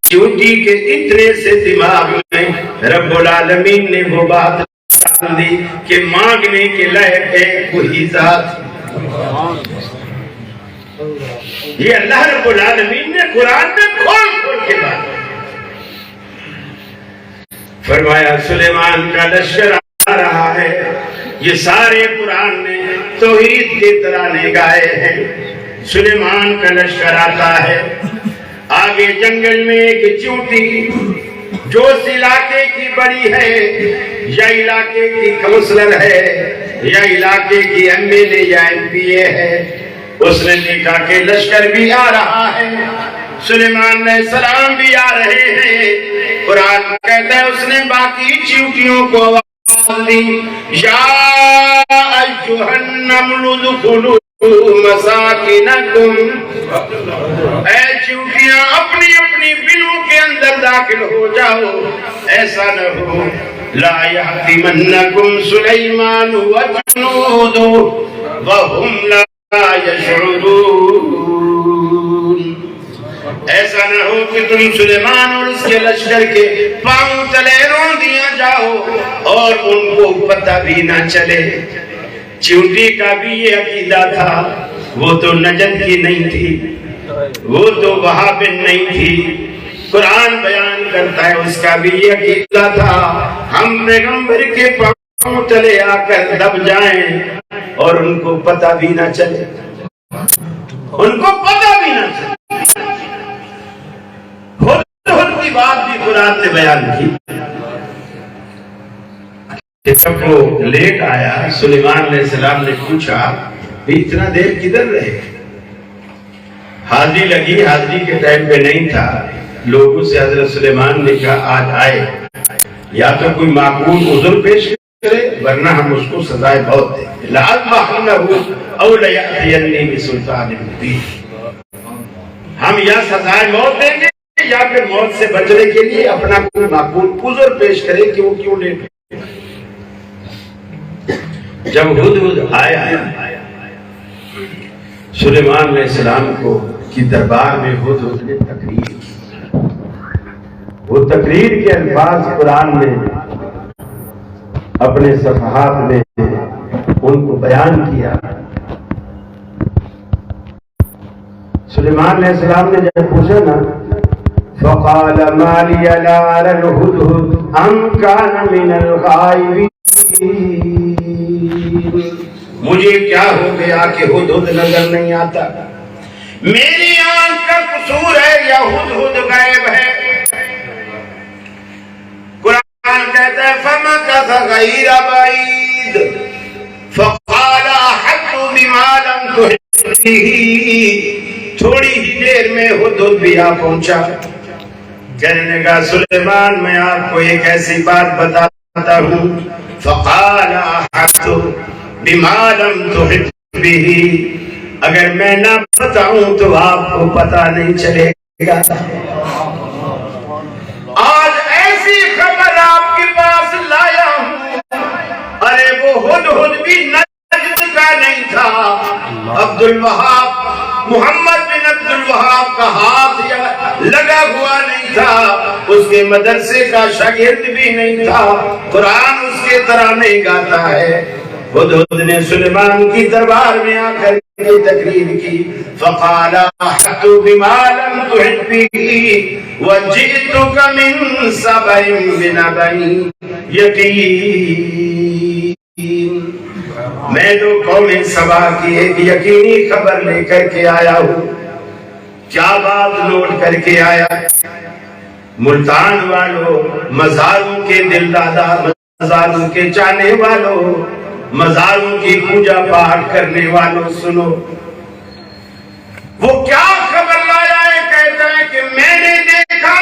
Speaker 1: چیونٹی کے اتنے سے دماغ میں رب العالمین نے وہ بات ڈال دی کہ مانگنے کے لائق ہے وہی ذات. یہ اللہ رب العالمین نے قرآن میں کھول کھول کے بات فرمایا. سلیمان کا لشکر آ رہا ہے, یہ سارے قرآن نے توحید کے ترانے گائے ہیں. سلیمان کا لشکر آتا ہے, آگے جنگل میں ایک چیونٹی جو اس علاقے کی بڑی ہے, یا علاقے کی کونسلر ہے, یا علاقے کی ایم ایل اے یا ایم پی اے ہے, اس نے دیکھا کہ لشکر بھی آ رہا ہے, سلیمان علیہ السلام بھی آ رہے ہیں. قرآن کہتا ہے اس نے باقی چیونٹیوں کو آواز دی, یا ایھا النمل ادخلوا مساکنکم, اے چیونٹیاں اپنی اپنی بلوں کے اندر داخل ہو جاؤ, ایسا نہ ہو لا یحطمنکم سلیمان وجنودہ وہم لا یشعرون. ایسا نہ ہو کہ تم سلیمان اور اس کے لشکر کے پاؤں تلے رون دیا جاؤ اور ان کو پتہ بھی نہ چلے. چیونٹی کا بھی یہ عقیدہ تھا, وہ تو نجد کی نہیں تھی, وہ تو وہابن نہیں تھی. قرآن بیان کرتا ہے اس کا بھی یہ عقیدہ تھا ہم پیغمبر کے پاؤں تلے آ کر دب جائیں اور ان کو پتہ بھی نہ چلے, ان کو پتہ بھی نہ چلے. خود کی بات بھی قرآن نے بیان کی. جب وہ لیٹ آیا, سلیمان علیہ السلام نے پوچھا اتنا دیر کدھر رہے؟ حاضری لگی, حاضری کے ٹائم پہ نہیں تھا. لوگوں سے حضرت سلیمان نے کہا آج آئے, یا تو کوئی معقول عذر پیش کرے ورنہ ہم اس کو سزائے موت دیں. لَأَذْبَحَنَّهُ أَوْ لَيَأْتِيَنِّي بِسُلْطَانٍ مُبِينٍ, ہم یا سزائے موت دیں گے یا پھر موت سے بچنے کے لیے اپنا کوئی معقول عذر پیش کرے کہ وہ کیوں لیٹ. جب ہدہد آیا سلیمان علیہ السلام کو کی دربار میں ہدہد نے تقریر کی. وہ تقریر کے الفاظ قرآن میں اپنے صفحات میں ان کو بیان کیا۔ سلیمان علیہ السلام نے جب پوچھا نا فقال ما لي لا أرى الهدهد أم كان من الغائبين، مجھے کیا ہو گیا کہ ہدہد نظر نہیں آتا؟ میری آنکھ کا قصور ہے یا ہدہد غائب ہے؟ قرآن کہتا ہے فمكث غير بعيد فقال أحطت بما لم تحط به، تھوڑی ہی دیر میں ہدہد بھی آ پہنچا۔ کہنے لگا سلیمان میں آپ کو ایک ایسی بات بتاتا ہوں، فقال احطت بما لم تحط به، اگر میں نہ بتاؤں تو آپ کو پتہ نہیں چلے گا۔ آج ایسی خبر آپ کے پاس لایا ہوں، ارے وہ ہدہد بھی نجد کا نہیں تھا، عبد الوہاب محمد بن عبد الوہاب کا ہاتھ لگا ہوا نہیں تھا، اس کے مدرسے کا شاگرد بھی نہیں تھا، قرآن اس کے طرح نہیں گاتا ہے۔ ہدہد نے سلیمان کی دربار میں آ کر کے تقریر کی، فقال احطت بما لم تحط به وجئتك من سبأ بنبأ یقین، میں تو قوم سبا کی ایک یقینی خبر لے کر کے آیا ہوں۔ کیا بات نوٹ کر کے آیا؟ ملتان والوں، مزاروں کے دل دادا، مزاروں کے چاہنے والوں، مزاروں کی پوجا پاٹ کرنے والوں، سنو وہ کیا خبر لایا ہے؟ کہتا ہے کہ میں نے دیکھا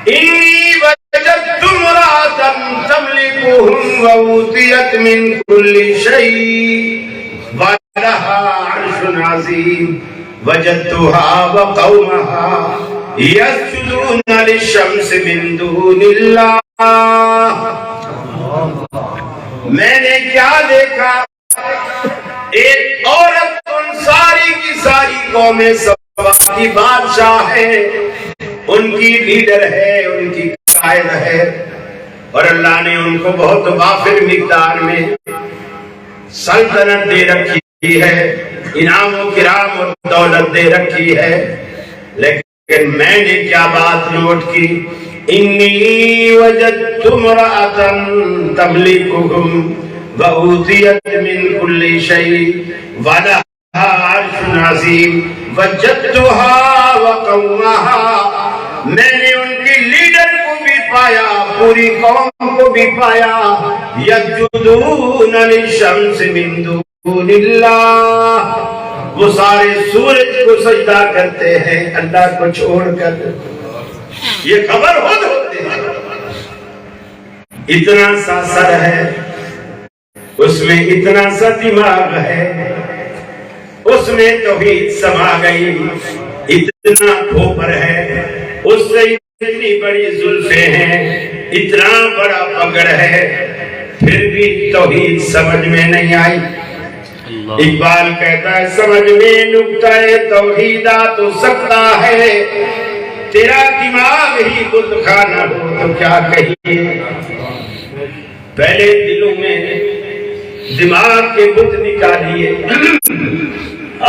Speaker 1: انی وجدت امرأة تملكهم وأوتيت من كل شيء ولها عرش عظيم وجدتها وقومها يسجدون للشمس من دون الله۔ میں نے کیا دیکھا؟ ایک عورت ان ساری کی ساری قوم سبا کی بادشاہ ہے، ان کی لیڈر ہے، ان کی قائد ہے، اور اللہ نے ان کو بہت وافر مقدار میں سلطنت دے رکھی ہے، انعام و کرام اور دولت دے رکھی ہے، لیکن میں نے کیا بات نوٹ کی؟ انی وجدت امرأة تملکهم وأوتیت من کل شیء ولها عرش عظیم وجدتها وقومها، میں نے ان کی لیڈر کو بھی پایا، پوری قوم کو بھی پایا، یسجدون للشمس من دون اللہ، وہ سارے سورج کو سجدہ کرتے ہیں اللہ کو چھوڑ کر۔ یہ خبر ہوتے ہیں، اتنا سا سر ہے، اس میں اتنا سا دماغ ہے، اس میں توحید سما گئی، اتنا کھوپر ہے، اس سے اتنی بڑی زلفیں ہیں، اتنا بڑا پگڑ ہے، پھر بھی توحید سمجھ میں نہیں آئی۔ اقبال کہتا ہے سمجھ میں نکتہ توحید آ تو سکتا ہے، تیرا دماغ ہی بت خانہ ہو تو کیا کہیے۔ پہلے دلوں میں دماغ کے بت نکالیے،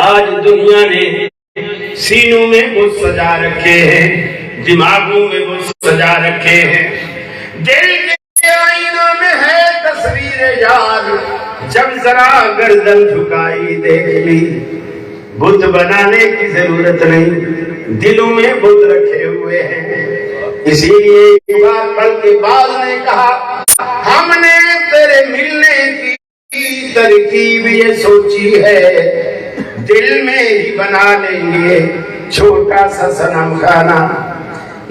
Speaker 1: آج دنیا نے سینوں میں بت سجا رکھے ہیں، دماغوں میں بت سجا رکھے ہیں، دل کے آئینوں میں ہے تصویر یار، جب ذرا گردن جھکائی دیکھ لی، بت بنانے کی ضرورت نہیں، دلوں میں بت رکھے ہوئے ہیں۔ اسی لیے ایک بار بلکہ بعض نے کہا ہم نے تیرے ملنے کی ترکیب یہ سوچی ہے، دل میں ہی بنا لیں گے چھوٹا سا صنم خانہ۔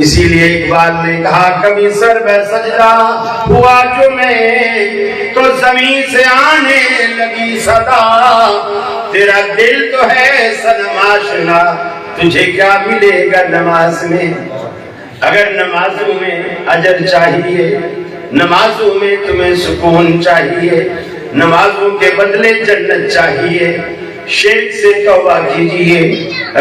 Speaker 1: اسی لیے اقبال نے کہا کبھی سر بے سجدہ ہوا جو میں تو زمین سے آنے لگی صدا، تیرا دل تو ہے صنم آشنا، تجھے کیا ملے گا نماز میں؟ اگر نمازوں میں اجر چاہیے، نمازوں میں تمہیں سکون چاہیے، نمازوں کے بدلے جنت چاہیے، شرک سے توبہ کیجیے،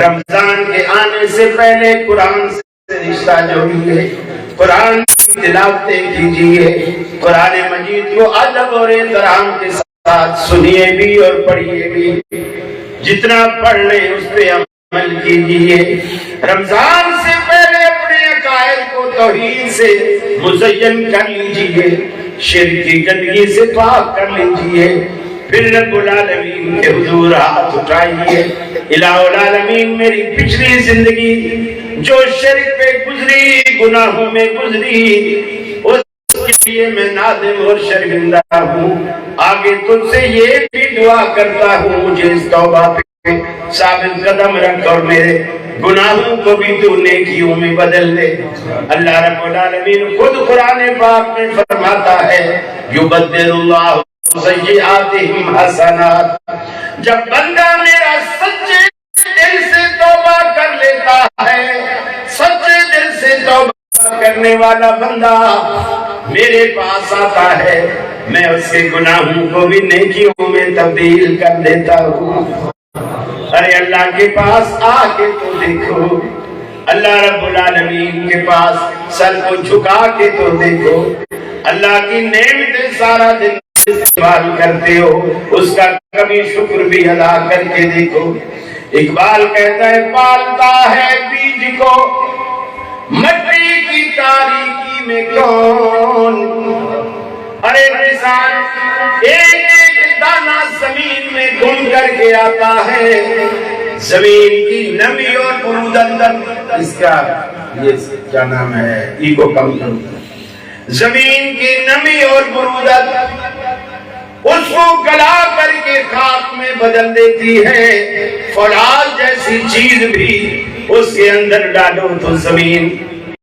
Speaker 1: رمضان کے آنے سے پہلے قرآن سے رشتہ جوڑیے، قرآن کی تلاوتیں کیجئے، قرآن مجید کو ادب اور احترام کے ساتھ سنیے بھی اور پڑھیے بھی، جتنا پڑھ لیں اس پہ عمل کیجئے۔ رمضان سے پہلے اپنے عقائد کو توحید سے مزین کر لیجئے، شرک کی گندگی سے پاک کر لیجئے، پھر رب العالمین کے حضور ہاتھ اٹھائیے، الہ العالمین میری پچھلی زندگی جو شرک پہ گزری، گناہوں میں گزری، اس کے لیے میں نادم اور شرمندہ ہوں، آگے تجھ سے یہ بھی دعا کرتا ہوں مجھے اس توبہ پہ ثابت قدم رکھ اور میرے گناہوں کو بھی تو نیکیوں میں بدل دے۔ اللہ رب العالمین خود قرآن پاک میں فرماتا ہے یبدل اللہ سیئاتہم حسنات، جب بندہ میرا سچے دل سے توبہ کر لیتا ہے، سچے دل سے توبہ کرنے والا بندہ میرے پاس آتا ہے، میں اس کے گناہوں کو بھی نیکیوں میں تبدیل کر دیتا ہوں۔ ارے اللہ کے پاس آ کے تو دیکھو، اللہ رب العالمین کے پاس سر کو جھکا کے تو دیکھو، اللہ کی نعمتیں سارا دن استعمال کرتے ہو، اس کا کبھی شکر بھی ادا کر کے دیکھو۔ اقبال کہتا ہے پالتا ہے بیج کو مٹی کی تاریکی میں کون، ارے کسان ایک ایک دانہ زمین میں گم کر کے آتا ہے، زمین کی نمی اور برودت، اس کا یہ کیا نام ہے، ای کو کم کرو، زمین کی نمی اور برودت اس کو گلا کر کے خاک میں بدل دیتی ہے، فولاد جیسی چیز بھی اس کے اندر ڈالو تو زمین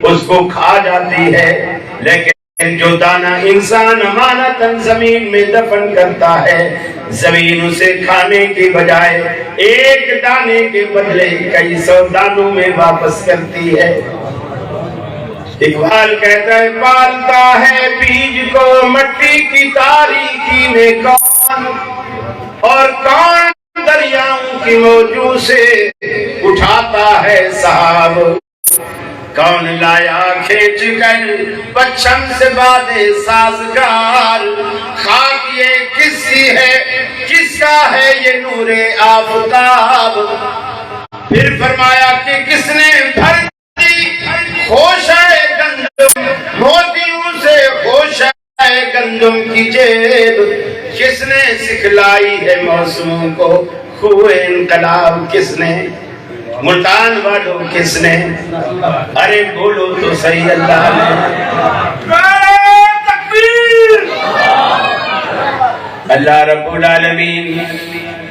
Speaker 1: اس کو کھا جاتی ہے، لیکن جو دانہ انسان امانتاً زمین میں دفن کرتا ہے، زمین اسے کھانے کے بجائے ایک دانے کے بدلے کئی سو دانوں میں واپس کرتی ہے۔ اقبال کہتا ہے پالتا ہے بیج کو مٹی کی تاریکی میں کون، اور کون دریاؤں کی موجوں سے اٹھاتا ہے سحاب، کون لایا کھینچ کر پچھم سے بادے سازگار، خاک یہ کس کی ہے، کس کا ہے یہ نور آفتاب، پھر فرمایا کہ کس نے بھر دی خوشائے گندم موتیوں سے، خوشائے گندم کی جیب، کس نے سکھلائی ہے موسموں کو خوئے انقلاب، کس نے ملتان والوں کس نے، ارے بولو تو صحیح اللہ نے۔ اللہ رب العالمین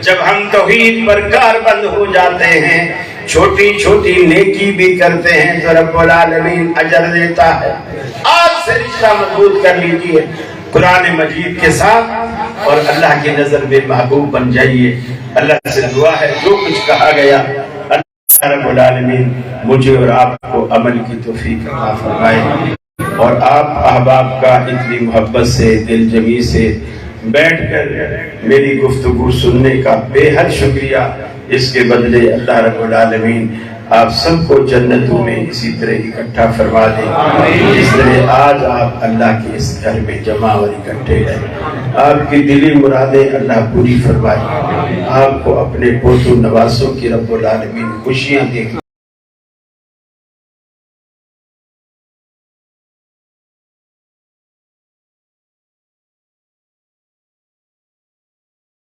Speaker 1: جب ہم توحید پر کاربند ہو جاتے ہیں، چھوٹی چھوٹی نیکی بھی کرتے ہیں تو رب العالمین اجر دیتا ہے۔ آج سے رشتہ مضبوط کر لیجئے قرآن مجید کے ساتھ اور اللہ کی نظر میں محبوب بن جائیے۔ اللہ سے دعا ہے جو کچھ کہا گیا اللہ رب العالمین مجھے اور آپ کو عمل کی توفیق عطا فرمائے، اور آپ احباب کا اتنی محبت سے دل جمی سے بیٹھ کر میری گفتگو سننے کا بے حد شکریہ، اس کے بدلے اللہ رب العالمین آپ سب کو جنتوں میں اسی طرح اکٹھا فرما دیں جس طرح آج آپ اللہ کے اس گھر میں جمع اور اکٹھے ہیں۔ آپ کی دلی مرادیں اللہ پوری فرمائے، آپ کو اپنے پوتوں نواسوں کی رب العالمین خوشیاں دے۔